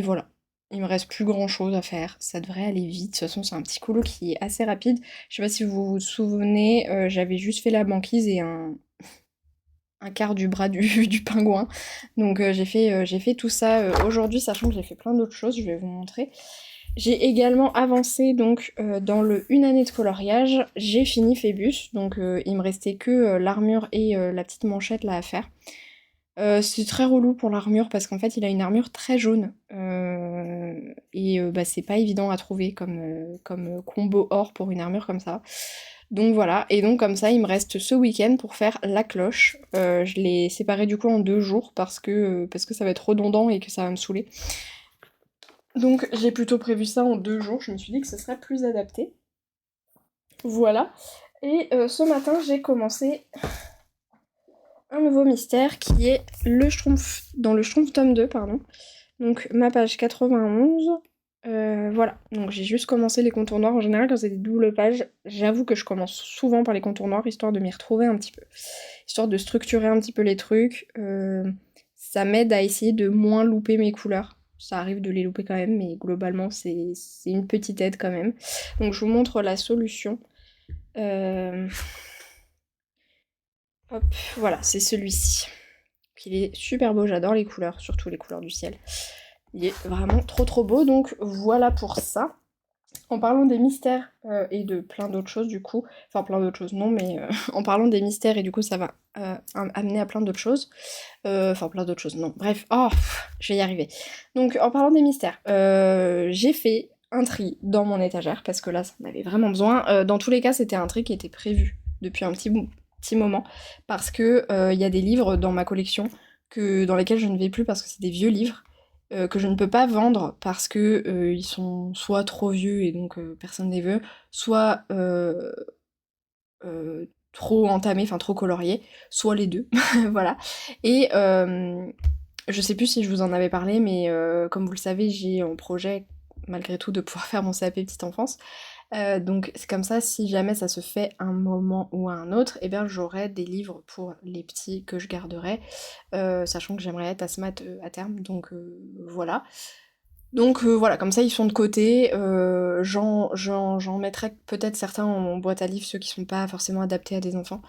voilà. Il me reste plus grand chose à faire, ça devrait aller vite. De toute façon, c'est un petit colo qui est assez rapide. Je sais pas si vous vous souvenez, j'avais juste fait la banquise et un quart du bras du pingouin. Donc j'ai fait tout ça aujourd'hui, sachant que j'ai fait plein d'autres choses, je vais vous montrer. J'ai également avancé donc dans le une année de coloriage, j'ai fini Phébus, donc il me restait que l'armure et la petite manchette là à faire. C'est très relou pour l'armure parce qu'en fait il a une armure très jaune et c'est pas évident à trouver comme combo or pour une armure comme ça. Donc voilà, et donc comme ça il me reste ce week-end pour faire la cloche. Je l'ai séparé du coup en 2 jours parce que ça va être redondant et que ça va me saouler. Donc j'ai plutôt prévu ça en 2 jours, je me suis dit que ce serait plus adapté. Voilà. Et ce matin, j'ai commencé un nouveau mystère qui est le Schtroumpf, dans le Schtroumpf tome 2, pardon. Donc ma page 91. Voilà, donc j'ai juste commencé les contours noirs. En général, quand c'est des doubles pages, j'avoue que je commence souvent par les contours noirs, histoire de m'y retrouver un petit peu. Histoire de structurer un petit peu les trucs. Ça m'aide à essayer de moins louper mes couleurs. Ça arrive de les louper quand même, mais globalement, c'est une petite aide quand même. Donc je vous montre la solution. Hop, voilà, c'est celui-ci. Il est super beau, j'adore les couleurs, surtout les couleurs du ciel. Il est vraiment trop trop beau, donc voilà pour ça. En parlant des mystères et de plein d'autres choses du coup, enfin plein d'autres choses non, mais en parlant des mystères et du coup ça va amener à plein d'autres choses, enfin plein d'autres choses, non, bref, oh, je vais y arriver. Donc en parlant des mystères, j'ai fait un tri dans mon étagère, parce que là ça en avait vraiment besoin. Dans tous les cas c'était un tri qui était prévu depuis un petit moment, parce que il y a des livres dans ma collection dans lesquels je ne vais plus parce que c'est des vieux livres, que je ne peux pas vendre parce que ils sont soit trop vieux et donc personne ne les veut, soit trop entamés, enfin trop coloriés, soit les deux, voilà. Et je sais plus si je vous en avais parlé, mais comme vous le savez, j'ai en projet malgré tout de pouvoir faire mon CAP petite enfance. Donc c'est comme ça, si jamais ça se fait un moment ou à un autre, eh bien j'aurai des livres pour les petits que je garderai, sachant que j'aimerais être ASMAT à terme, donc voilà. Donc voilà, comme ça ils sont de côté, j'en mettrai peut-être certains en boîte à livres, ceux qui sont pas forcément adaptés à des enfants.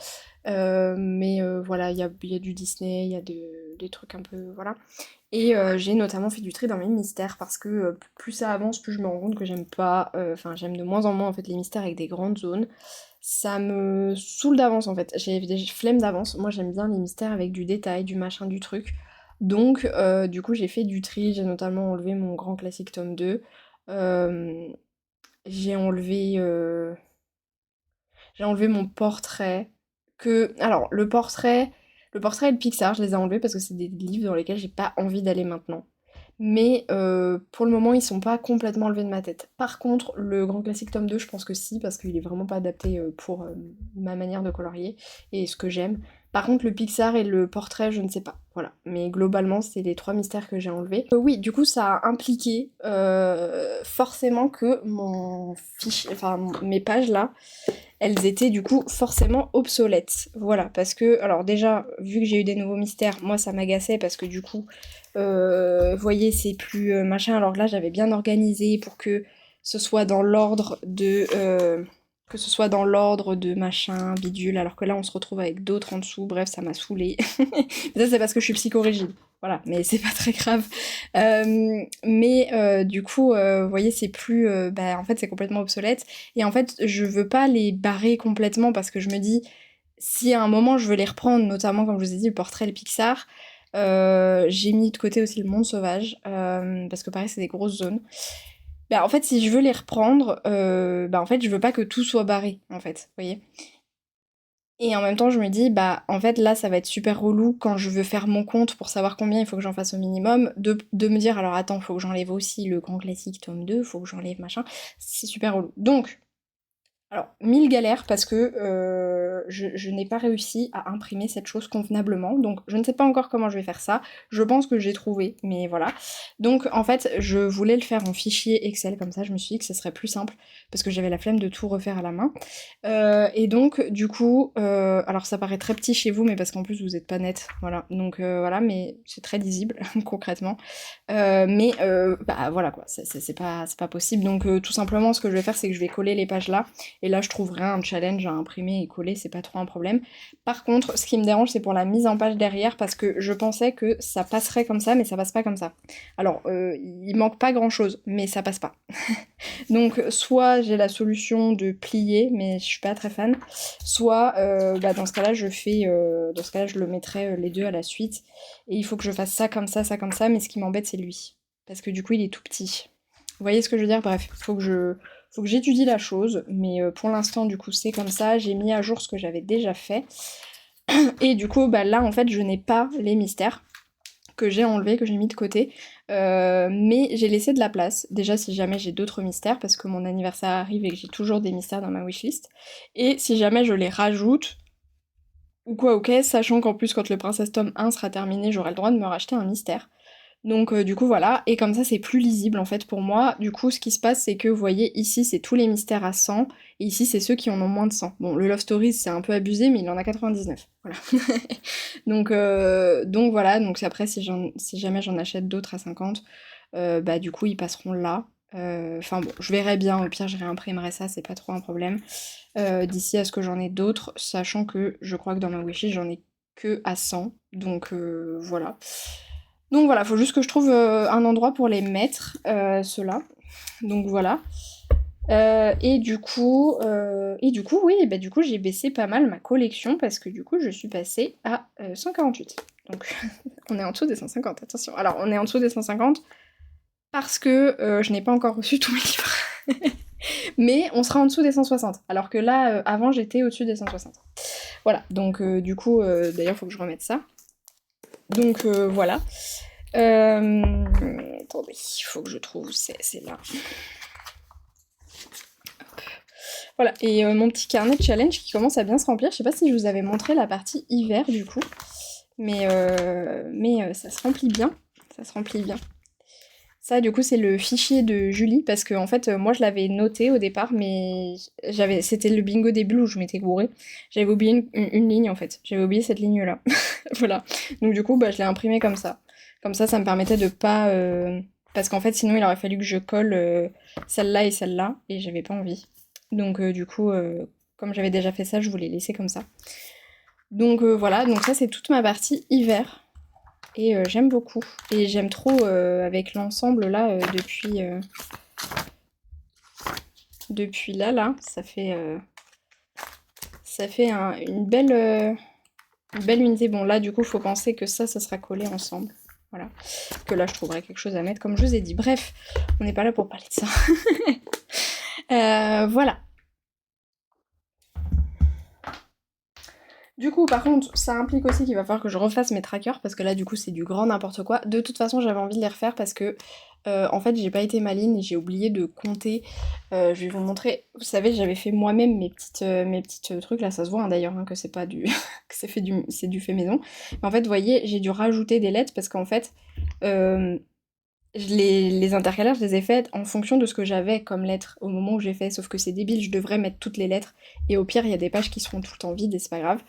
Mais voilà, il y a du Disney, il y a des trucs un peu... Voilà. Et j'ai notamment fait du tri dans mes mystères parce que plus ça avance, plus je me rends compte que j'aime pas, enfin j'aime de moins en moins en fait les mystères avec des grandes zones. Ça me saoule d'avance en fait, j'ai des flemmes d'avance. Moi j'aime bien les mystères avec du détail, du machin, du truc. Donc du coup j'ai fait du tri, j'ai notamment enlevé mon grand classique tome 2. euh, j'ai enlevé, euh, j'ai enlevé mon portrait. Alors le portrait et le Pixar, je les ai enlevés parce que c'est des livres dans lesquels j'ai pas envie d'aller maintenant. Mais pour le moment, ils sont pas complètement enlevés de ma tête. Par contre, le grand classique tome 2, je pense que si, parce qu'il est vraiment pas adapté pour ma manière de colorier et ce que j'aime. Par contre, le Pixar et le portrait, je ne sais pas. Voilà. Mais globalement, c'est les trois mystères que j'ai enlevés. Oui, du coup, ça a impliqué forcément que mon fichier, enfin mes pages là, elles étaient du coup forcément obsolètes. Voilà, parce que, alors déjà, vu que j'ai eu des nouveaux mystères, moi ça m'agaçait parce que du coup, vous voyez, c'est plus machin. Alors là, j'avais bien organisé pour que ce soit dans l'ordre de... que ce soit dans l'ordre de machin, bidule, alors que là on se retrouve avec d'autres en dessous, bref, ça m'a saoulée. Ça c'est parce que je suis psychorigide. Voilà, mais c'est pas très grave. Mais du coup, vous voyez, c'est plus... bah, en fait, c'est complètement obsolète. Et en fait, je veux pas les barrer complètement parce que je me dis, si à un moment je veux les reprendre, notamment comme je vous ai dit, le portrait, le Pixar, j'ai mis de côté aussi le monde sauvage, parce que pareil, c'est des grosses zones. Bah, en fait, si je veux les reprendre, bah, en fait, je veux pas que tout soit barré, en fait, vous voyez. Et en même temps, je me dis, bah, en fait, là, ça va être super relou quand je veux faire mon compte pour savoir combien il faut que j'en fasse au minimum, de me dire, alors attends, faut que j'enlève aussi le grand classique tome 2, faut que j'enlève machin. C'est super relou. Donc, alors, mille galères parce que je n'ai pas réussi à imprimer cette chose convenablement. Donc, je ne sais pas encore comment je vais faire ça. Je pense que j'ai trouvé, mais voilà. Donc, en fait, je voulais le faire en fichier Excel, comme ça, je me suis dit que ce serait plus simple parce que j'avais la flemme de tout refaire à la main. Et donc, du coup, alors ça paraît très petit chez vous, mais parce qu'en plus, vous êtes pas net. Voilà. Donc, voilà, mais c'est très lisible, concrètement. Mais bah voilà quoi, c'est pas possible. Donc tout simplement ce que je vais faire c'est que je vais coller les pages là. Et là je trouverai un challenge à imprimer et coller, c'est pas trop un problème. Par contre ce qui me dérange c'est pour la mise en page derrière parce que je pensais que ça passerait comme ça mais ça passe pas comme ça. Alors il manque pas grand chose mais ça passe pas. Donc soit j'ai la solution de plier mais je suis pas très fan. Soit bah, dans ce cas-là dans ce cas-là je le mettrai les deux à la suite. Et il faut que je fasse ça comme ça, mais ce qui m'embête c'est lui. Parce que du coup il est tout petit. Vous voyez ce que je veux dire? Bref, faut que j'étudie la chose, mais pour l'instant du coup c'est comme ça, j'ai mis à jour ce que j'avais déjà fait. Et du coup bah là en fait je n'ai pas les mystères que j'ai enlevés, que j'ai mis de côté. Mais j'ai laissé de la place, déjà si jamais j'ai d'autres mystères, parce que mon anniversaire arrive et que j'ai toujours des mystères dans ma wishlist. Et si jamais je les rajoute, ou quoi, ok, sachant qu'en plus quand le Princesse Tome 1 sera terminé, j'aurai le droit de me racheter un mystère. Donc du coup voilà, et comme ça c'est plus lisible en fait pour moi. Du coup ce qui se passe c'est que vous voyez ici c'est tous les mystères à 100, et ici c'est ceux qui en ont moins de 100. Bon le Love Stories c'est un peu abusé mais il en a 99, voilà. Donc voilà, donc après si jamais j'en achète d'autres à 50, bah du coup ils passeront là. Enfin bon, je verrai bien, au pire je réimprimerai ça, c'est pas trop un problème. D'ici à ce que j'en ai d'autres, sachant que je crois que dans ma wishlist j'en ai que à 100, donc voilà. Donc voilà, faut juste que je trouve un endroit pour les mettre, ceux-là. Donc voilà. Oui, bah du coup j'ai baissé pas mal ma collection parce que du coup je suis passée à 148. Donc on est en dessous des 150, attention. Alors on est en dessous des 150 parce que je n'ai pas encore reçu tous mes livres. Mais on sera en dessous des 160. Alors que là, avant j'étais au-dessus des 160. Voilà, donc du coup, d'ailleurs faut que je remette ça. Donc voilà. Attendez, il faut que je trouve, c'est là. Hop. Voilà, et mon petit carnet de challenge qui commence à bien se remplir. Je sais pas si je vous avais montré la partie hiver du coup, mais ça se remplit bien. Ça se remplit bien. Ça, du coup, c'est le fichier de Julie, parce que en fait, moi, je l'avais noté au départ, mais c'était le bingo des bulles où je m'étais gourée. J'avais oublié une ligne, en fait. J'avais oublié cette ligne-là. Voilà. Donc du coup, bah, je l'ai imprimé comme ça. Comme ça me permettait de pas... Parce qu'en fait, sinon, il aurait fallu que je colle celle-là et celle-là, et j'avais pas envie. Donc du coup, comme j'avais déjà fait ça, je voulais laisser comme ça. Donc voilà, donc ça, c'est toute ma partie hiver. Et j'aime beaucoup. Et j'aime trop avec l'ensemble là depuis là, ça fait une belle unité. Bon là du coup faut penser que ça sera collé ensemble. Voilà. Que là je trouverai quelque chose à mettre comme je vous ai dit. Bref, on n'est pas là pour parler de ça. Voilà. Du coup, par contre, ça implique aussi qu'il va falloir que je refasse mes trackers, parce que là, du coup, c'est du grand n'importe quoi. De toute façon, j'avais envie de les refaire parce que, en fait, j'ai pas été maline et j'ai oublié de compter. Je vais vous montrer. Vous savez, j'avais fait moi-même mes petites trucs. Là, ça se voit hein, d'ailleurs hein, que c'est pas du, que c'est du fait maison. Mais en fait, vous voyez, j'ai dû rajouter des lettres parce qu'en fait, euh, les intercalaires, je les ai faites en fonction de ce que j'avais comme lettres au moment où j'ai fait, sauf que c'est débile, je devrais mettre toutes les lettres, et au pire, il y a des pages qui seront tout le temps vides, et c'est pas grave.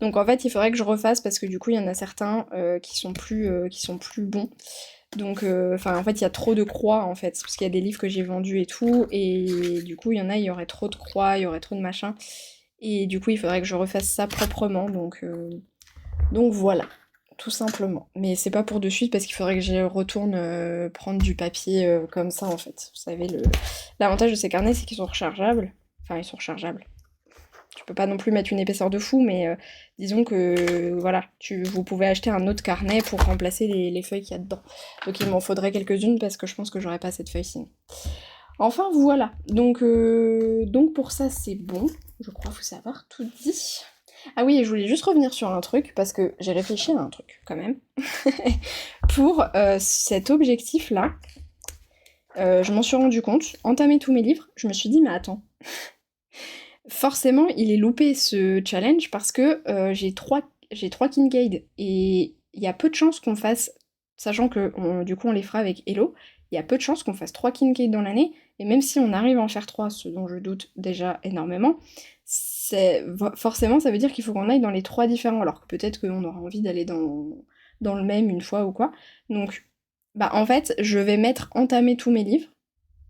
Donc en fait, il faudrait que je refasse, parce que du coup, il y en a certains qui sont plus bons. Donc, enfin, en fait, il y a trop de croix, en fait, parce qu'il y a des livres que j'ai vendus et tout, et du coup, il y aurait trop de croix, il y aurait trop de machin, et du coup, il faudrait que je refasse ça proprement, donc voilà, tout simplement. Mais c'est pas pour de suite parce qu'il faudrait que je retourne prendre du papier comme ça en fait. Vous savez, l'avantage de ces carnets c'est qu'ils sont rechargeables. Enfin, ils sont rechargeables. Tu peux pas non plus mettre une épaisseur de fou, mais disons que voilà, vous pouvez acheter un autre carnet pour remplacer les feuilles qu'il y a dedans. Donc il m'en faudrait quelques-unes parce que je pense que j'aurais pas cette feuille sinon. Enfin voilà, donc pour ça c'est bon. Je crois vous avoir tout dit. Ah oui, et je voulais juste revenir sur un truc, parce que j'ai réfléchi à un truc, quand même. Pour cet objectif-là, je m'en suis rendu compte, entamer tous mes livres, je me suis dit, mais attends, forcément, il est loupé ce challenge, parce que j'ai trois Kincaid, et il y a peu de chances qu'on fasse, sachant que du coup on les fera avec Hello, il y a peu de chances qu'on fasse 3 Kincaid dans l'année, et même si on arrive à en faire 3, ce dont je doute déjà énormément, forcément ça veut dire qu'il faut qu'on aille dans les 3 différents, alors que peut-être qu'on aura envie d'aller dans le même une fois ou quoi. Donc, bah en fait, je vais mettre entamer tous mes livres,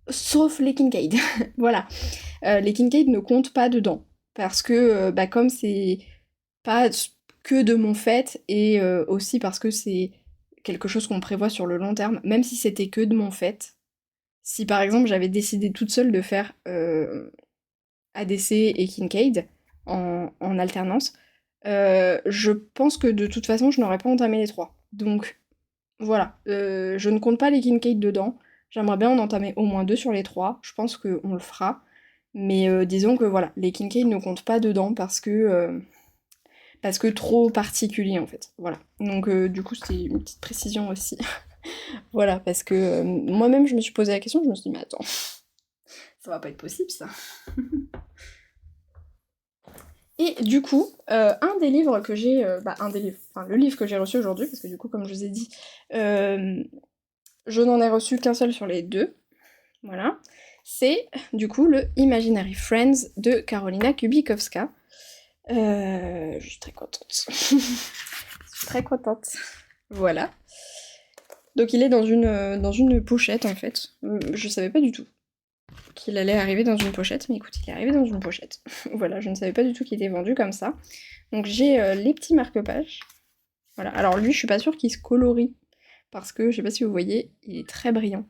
sauf les Kincaid. Voilà. Les Kincaid ne comptent pas dedans, parce que bah, comme c'est pas que de mon fait, et aussi parce que c'est quelque chose qu'on prévoit sur le long terme, même si c'était que de mon fait, si par exemple j'avais décidé toute seule de faire ADC et Kincaid en alternance, je pense que de toute façon je n'aurais pas entamé les 3. Donc voilà, je ne compte pas les Kincaid dedans, j'aimerais bien en entamer au moins 2 sur les 3, je pense qu'on le fera, mais disons que voilà, les Kincaid ne comptent pas dedans parce que trop particulier en fait. Voilà. Donc du coup c'était une petite précision aussi. Voilà, parce que moi-même je me suis posé la question, je me suis dit mais attends, ça va pas être possible ça. Et du coup, un des livres que j'ai, enfin le livre que j'ai reçu aujourd'hui, parce que du coup comme je vous ai dit, je n'en ai reçu qu'un seul sur les deux, voilà, c'est du coup le Imaginary Friends de Karolina Kubikowska. Je suis très contente. Je suis très contente. Voilà. Donc il est dans une pochette en fait. Je savais pas du tout qu'il allait arriver dans une pochette, mais écoute, il est arrivé dans une pochette. Voilà, je ne savais pas du tout qu'il était vendu comme ça. Donc j'ai les petits marque-pages. Voilà, alors lui je suis pas sûre qu'il se colorie, parce que je sais pas si vous voyez, il est très brillant.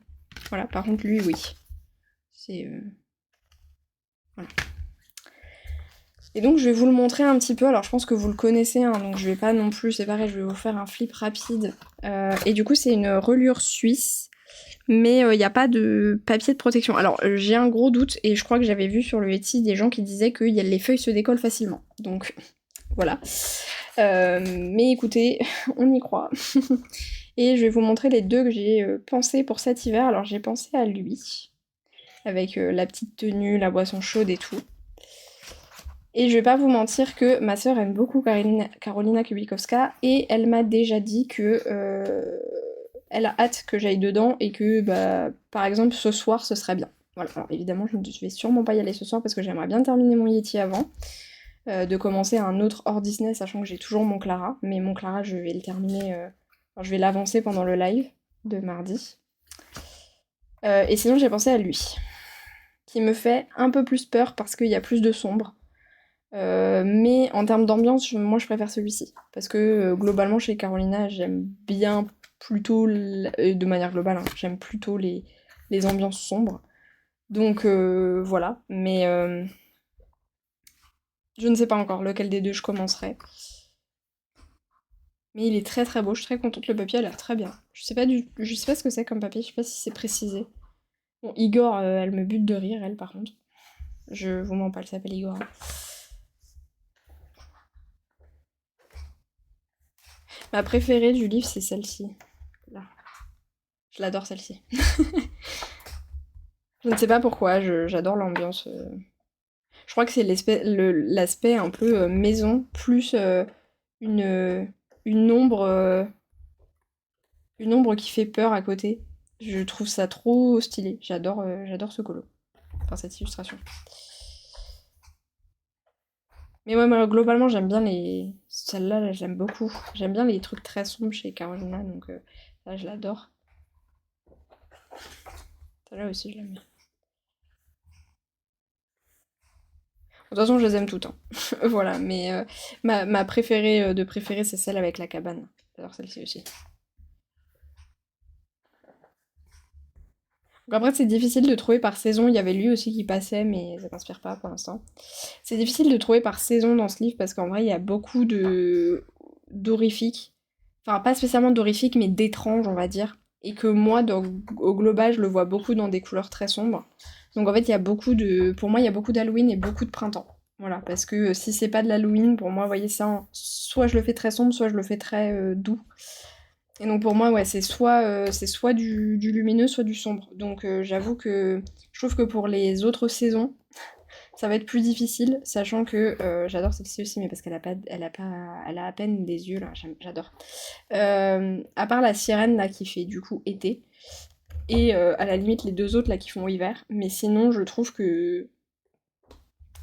Voilà, par contre lui oui. C'est... Voilà. Et donc je vais vous le montrer un petit peu, alors je pense que vous le connaissez, hein, donc je vais pas non plus, c'est pareil, je vais vous faire un flip rapide. Et du coup c'est une reliure suisse, mais il n'y a pas de papier de protection. Alors j'ai un gros doute, et je crois que j'avais vu sur le Etsy des gens qui disaient que les feuilles se décollent facilement. Donc voilà. Mais écoutez, on y croit. Et je vais vous montrer les deux que j'ai pensé pour cet hiver. Alors j'ai pensé à lui, avec la petite tenue, la boisson chaude et tout. Et je vais pas vous mentir que ma sœur aime beaucoup Karolina Kubikowska, et elle m'a déjà dit que elle a hâte que j'aille dedans, et que bah par exemple ce soir ce serait bien. Voilà, alors évidemment je ne vais sûrement pas y aller ce soir parce que j'aimerais bien terminer mon Yeti avant, de commencer un autre hors Disney, sachant que j'ai toujours mon Clara, mais mon Clara je vais le terminer, alors, je vais l'avancer pendant le live de mardi. Et sinon j'ai pensé à lui, qui me fait un peu plus peur parce qu'il y a plus de sombre. Mais en termes d'ambiance, moi je préfère celui-ci. Parce que globalement chez Carolina, j'aime bien plutôt, de manière globale, hein, j'aime plutôt les ambiances sombres. Donc voilà, mais je ne sais pas encore lequel des deux je commencerai. Mais il est très très beau, je suis très contente, le papier a l'air très bien. Je sais pas ce que c'est comme papier, je sais pas si c'est précisé. Bon, Igor, elle me bute de rire, elle par contre. Je vous mens pas, elle s'appelle Igor. Ma préférée du livre, c'est celle-ci. Là. Je l'adore celle-ci. Je ne sais pas pourquoi, j'adore l'ambiance. Je crois que c'est l'aspect un peu maison, plus une, une ombre, euh, une ombre qui fait peur à côté. Je trouve ça trop stylé. J'adore ce colo. Enfin, cette illustration. Mais ouais, moi, globalement, j'aime bien les... Celle-là, là, j'aime beaucoup. J'aime bien les trucs très sombres chez Carolina, donc là, je l'adore. Celle-là aussi, je l'aime bien. De toute façon, je les aime toutes, hein. Voilà, mais ma préférée de préférée, c'est celle avec la cabane. J'adore celle-ci aussi. Donc après, c'est difficile de trouver par saison. Il y avait lui aussi qui passait, mais ça m'inspire pas pour l'instant. C'est difficile de trouver par saison dans ce livre parce qu'en vrai, il y a beaucoup de d'horrifiques. Enfin, pas spécialement d'horrifiques, mais d'étranges, on va dire. Et que moi, au global, je le vois beaucoup dans des couleurs très sombres. Donc en fait, il y a beaucoup de... Pour moi, il y a beaucoup d'Halloween et beaucoup de printemps. Voilà, parce que si c'est pas de l'Halloween, pour moi, vous voyez ça, soit je le fais très sombre, soit je le fais très doux. Et donc pour moi, ouais, c'est soit du lumineux, soit du sombre. Donc j'avoue que je trouve que pour les autres saisons, ça va être plus difficile, sachant que j'adore celle-ci aussi, mais parce elle a à peine des yeux là, j'adore. À part la sirène là qui fait du coup été, et à la limite les deux autres là qui font hiver, mais sinon je trouve que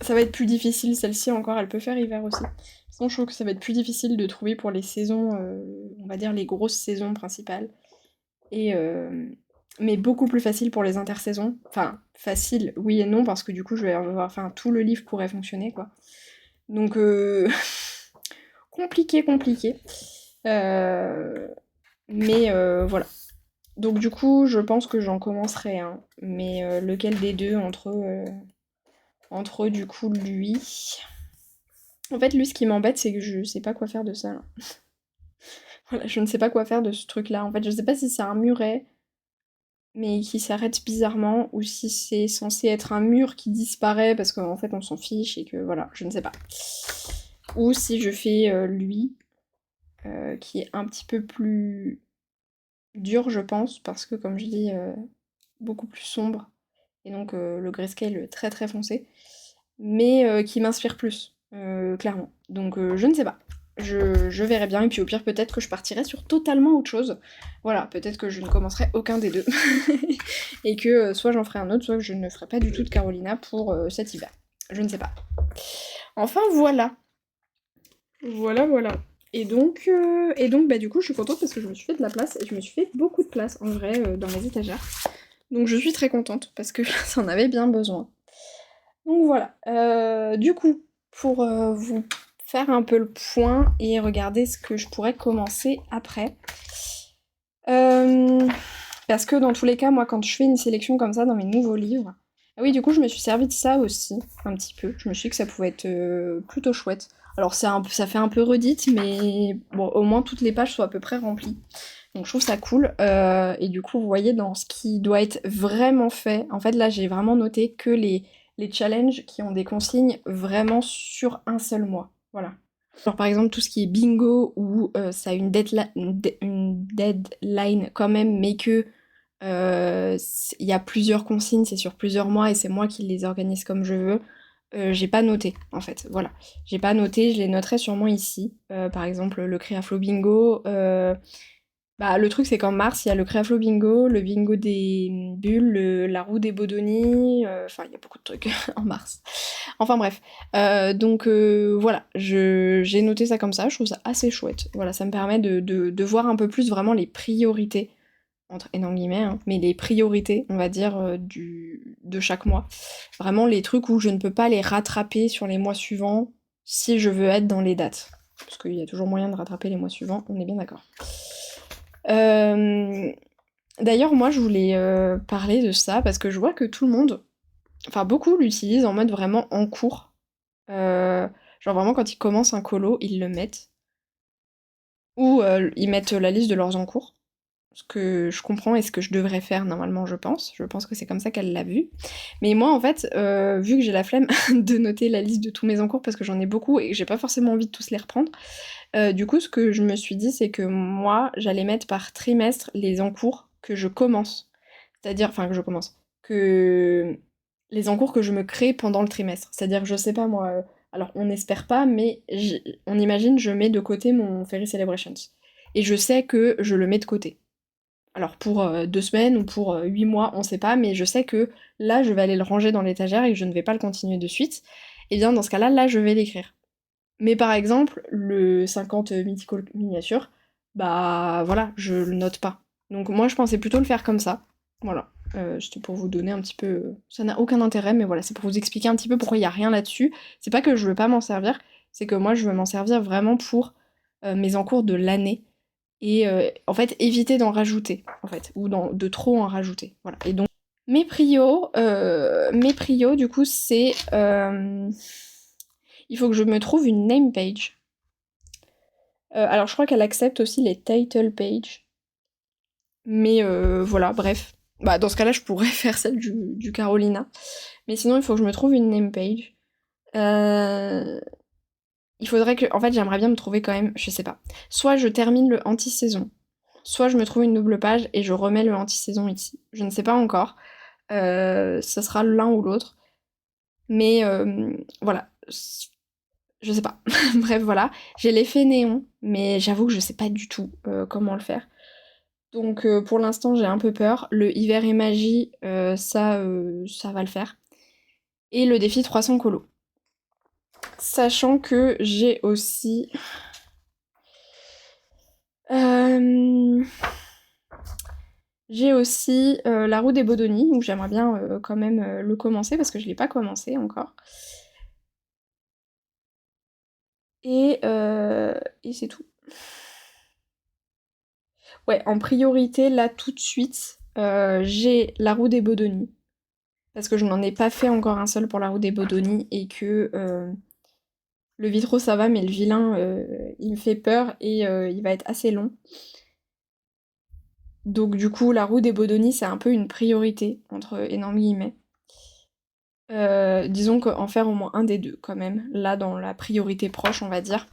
ça va être plus difficile. Celle-ci encore, elle peut faire hiver aussi. Sinon, je trouve que ça va être plus difficile de trouver pour les saisons, on va dire les grosses saisons principales. Et mais beaucoup plus facile pour les intersaisons. Enfin, facile, oui et non, parce que du coup, je vais avoir, enfin, tout le livre pourrait fonctionner, quoi. Donc, compliqué, compliqué. Euh, mais voilà. Donc, du coup, je pense que j'en commencerai un. Mais lequel des deux entre du coup lui. En fait, lui, ce qui m'embête, c'est que je sais pas quoi faire de ça, là. Voilà, je ne sais pas quoi faire de ce truc-là. En fait, je sais pas si c'est un muret, mais qui s'arrête bizarrement, ou si c'est censé être un mur qui disparaît parce qu'en fait, on s'en fiche et que voilà, je ne sais pas. ou si je fais lui, qui est un petit peu plus dur je pense, parce que comme je dis, beaucoup plus sombre, et donc le grayscale très très foncé, mais qui m'inspire plus, clairement. Donc je ne sais pas. Je verrai bien, et puis au pire peut-être que je partirai sur totalement autre chose. Voilà, peut-être que je ne commencerai aucun des deux. Et que soit j'en ferai un autre, soit que je ne ferai pas du tout de Carolina pour cet hiver. Je ne sais pas. Enfin voilà. Voilà. Et donc bah du coup je suis contente parce que je me suis fait de la place, et je me suis fait beaucoup de place en vrai dans mes étagères. Donc je suis très contente parce que ça en avait bien besoin. Donc voilà. Du coup, pour vous faire un peu le point et regarder ce que je pourrais commencer après. Parce que dans tous les cas, moi, quand je fais une sélection comme ça dans mes nouveaux livres, ah oui, du coup, je me suis servi de ça aussi, un petit peu. Je me suis dit que ça pouvait être plutôt chouette. Alors, ça fait un peu redite, mais bon, au moins toutes les pages sont à peu près remplies. Donc, je trouve ça cool. Et du coup, vous voyez, dans ce qui doit être vraiment fait, en fait, là, j'ai vraiment noté que les challenges qui ont des consignes vraiment sur un seul mois. Voilà. Genre par exemple tout ce qui est bingo où ça a une deadline quand même, mais que il y a plusieurs consignes, c'est sur plusieurs mois et c'est moi qui les organise comme je veux. J'ai pas noté en fait, voilà. J'ai pas noté, je les noterai sûrement ici. Par exemple le Créaflow Bingo. Bah, le truc, c'est qu'en mars, il y a le Créaflow Bingo, le bingo des bulles, la roue des Bodoni, enfin, il y a beaucoup de trucs en mars. Enfin bref. Donc voilà, j'ai noté ça comme ça, je trouve ça assez chouette. Voilà, ça me permet de voir un peu plus vraiment les priorités, entre énormes guillemets, hein, mais les priorités, on va dire, de chaque mois. Vraiment les trucs où je ne peux pas les rattraper sur les mois suivants si je veux être dans les dates. Parce qu'il y a toujours moyen de rattraper les mois suivants, on est bien d'accord. Euh, D'ailleurs, moi, je voulais parler de ça parce que je vois que tout le monde, enfin beaucoup l'utilisent en mode vraiment en cours. Genre vraiment quand ils commencent un colo, ils le mettent. Ou ils mettent la liste de leurs encours. Ce que je comprends et ce que je devrais faire normalement, je pense. Je pense que c'est comme ça qu'elle l'a vu. Mais moi, en fait, vu que j'ai la flemme de noter la liste de tous mes encours parce que j'en ai beaucoup et que j'ai pas forcément envie de tous les reprendre, du coup, ce que je me suis dit, c'est que moi, j'allais mettre par trimestre les encours que je commence. C'est-à-dire, enfin, que je commence. Que les encours que je me crée pendant le trimestre. C'est-à-dire, je sais pas moi. Alors, on n'espère pas, mais on imagine, je mets de côté mon Fairy Celebrations. Et je sais que je le mets de côté. Alors, pour 2 semaines ou pour 8 mois, on sait pas, mais je sais que là, je vais aller le ranger dans l'étagère et que je ne vais pas le continuer de suite. Et bien, dans ce cas-là, là, je vais l'écrire. Mais par exemple, le 50 Mythical Miniature, bah voilà, je le note pas. Donc moi je pensais plutôt le faire comme ça. Voilà. C'était pour vous donner un petit peu. Ça n'a aucun intérêt, mais voilà, c'est pour vous expliquer un petit peu pourquoi il n'y a rien là-dessus. C'est pas que je veux pas m'en servir, c'est que moi je veux m'en servir vraiment pour mes encours de l'année. Et en fait, éviter d'en rajouter, en fait, ou de trop en rajouter. Voilà. Et donc, mes prios, du coup, c'est. Il faut que je me trouve une name page. Alors je crois qu'elle accepte aussi les title pages. Mais voilà, bref. Bah dans ce cas-là, je pourrais faire celle du Carolina. Mais sinon, il faut que je me trouve une name page. Euh, Il faudrait que... En fait, j'aimerais bien me trouver quand même, je sais pas. Soit je termine le anti-saison, soit je me trouve une double page et je remets le anti-saison ici. Je ne sais pas encore. Ça sera l'un ou l'autre. Mais voilà. Je sais pas. Bref, voilà. J'ai l'effet néon, mais j'avoue que je sais pas du tout comment le faire. Donc pour l'instant j'ai un peu peur. Le hiver et magie, ça va le faire. Et le défi 300 colos. Sachant que euh, j'ai aussi la roue des Bodoni, où j'aimerais bien quand même le commencer parce que je l'ai pas commencé encore. Et, euh, et c'est tout. Ouais, en priorité, là tout de suite, j'ai la roue des Bodoni. Parce que je n'en ai pas fait encore un seul pour la roue des Bodoni et que le vitro ça va, mais le vilain il me fait peur et il va être assez long. Donc du coup, la roue des Bodoni c'est un peu une priorité, entre énormes guillemets. Disons qu'en faire au moins un des deux quand même, là dans la priorité proche on va dire.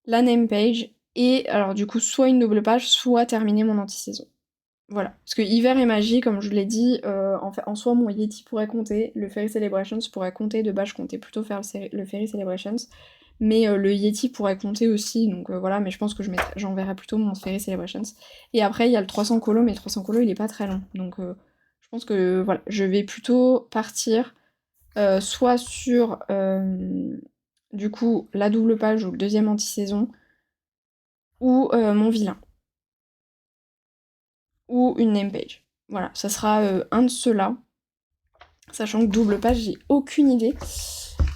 La name page, et alors du coup soit une double page, soit terminer mon anti-saison. Voilà. Parce que hiver et magie, comme je l'ai dit, en soi mon Yeti pourrait compter, le Fairy Celebrations pourrait compter, de base je comptais plutôt faire le Fairy Celebrations, mais le Yeti pourrait compter aussi, donc voilà, mais je pense que j'enverrai plutôt mon Fairy Celebrations. Et après il y a le 300 colo, mais le 300 colo il est pas très long, donc je pense que voilà, je vais plutôt partir soit sur du coup la double page ou le deuxième anti-saison, ou mon vilain, ou une name page. Voilà, ça sera un de ceux-là. Sachant que double page, j'ai aucune idée.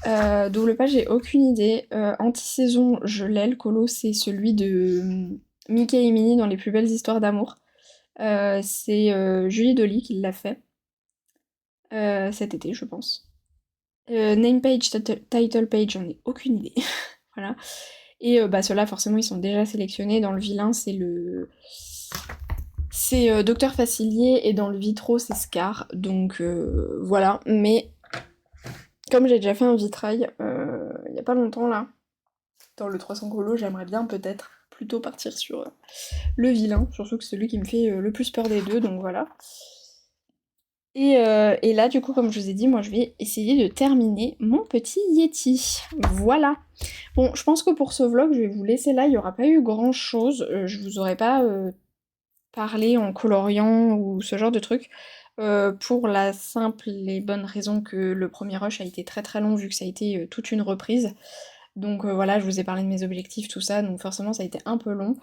Double page, j'ai aucune idée. Anti-saison, je l'ai, le colo, c'est celui de Mickey et Minnie dans Les plus belles histoires d'amour. C'est Julie Dolly qui l'a fait cet été, je pense. Name page, title page, j'en ai aucune idée. Voilà. Et bah ceux-là, forcément, ils sont déjà sélectionnés. Dans le vilain, c'est Docteur Facilier, et dans le vitro, c'est Scar. Donc voilà. Mais comme j'ai déjà fait un vitrail il y a pas longtemps là, dans le 300 colo, j'aimerais bien peut-être plutôt partir sur le vilain, surtout que c'est celui qui me fait le plus peur des deux, donc voilà. Et là, du coup, comme je vous ai dit, moi je vais essayer de terminer mon petit Yeti. Voilà. Bon, je pense que pour ce vlog, je vais vous laisser là, il n'y aura pas eu grand chose. Je vous aurais pas parlé en coloriant ou ce genre de truc. Pour la simple et bonne raison que le premier rush a été très très long vu que ça a été toute une reprise. Donc voilà, je vous ai parlé de mes objectifs, tout ça, donc forcément ça a été un peu long.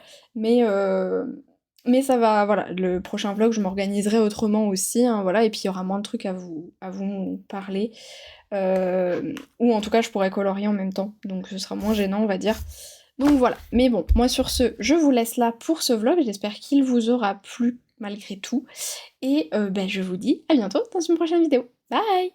Mais ça va, voilà, le prochain vlog je m'organiserai autrement aussi, hein, voilà, et puis il y aura moins de trucs à vous parler. Ou en tout cas je pourrais colorier en même temps, donc ce sera moins gênant on va dire. Donc voilà, mais bon, moi sur ce, je vous laisse là pour ce vlog, j'espère qu'il vous aura plu malgré tout. Et ben, je vous dis à bientôt dans une prochaine vidéo. Bye!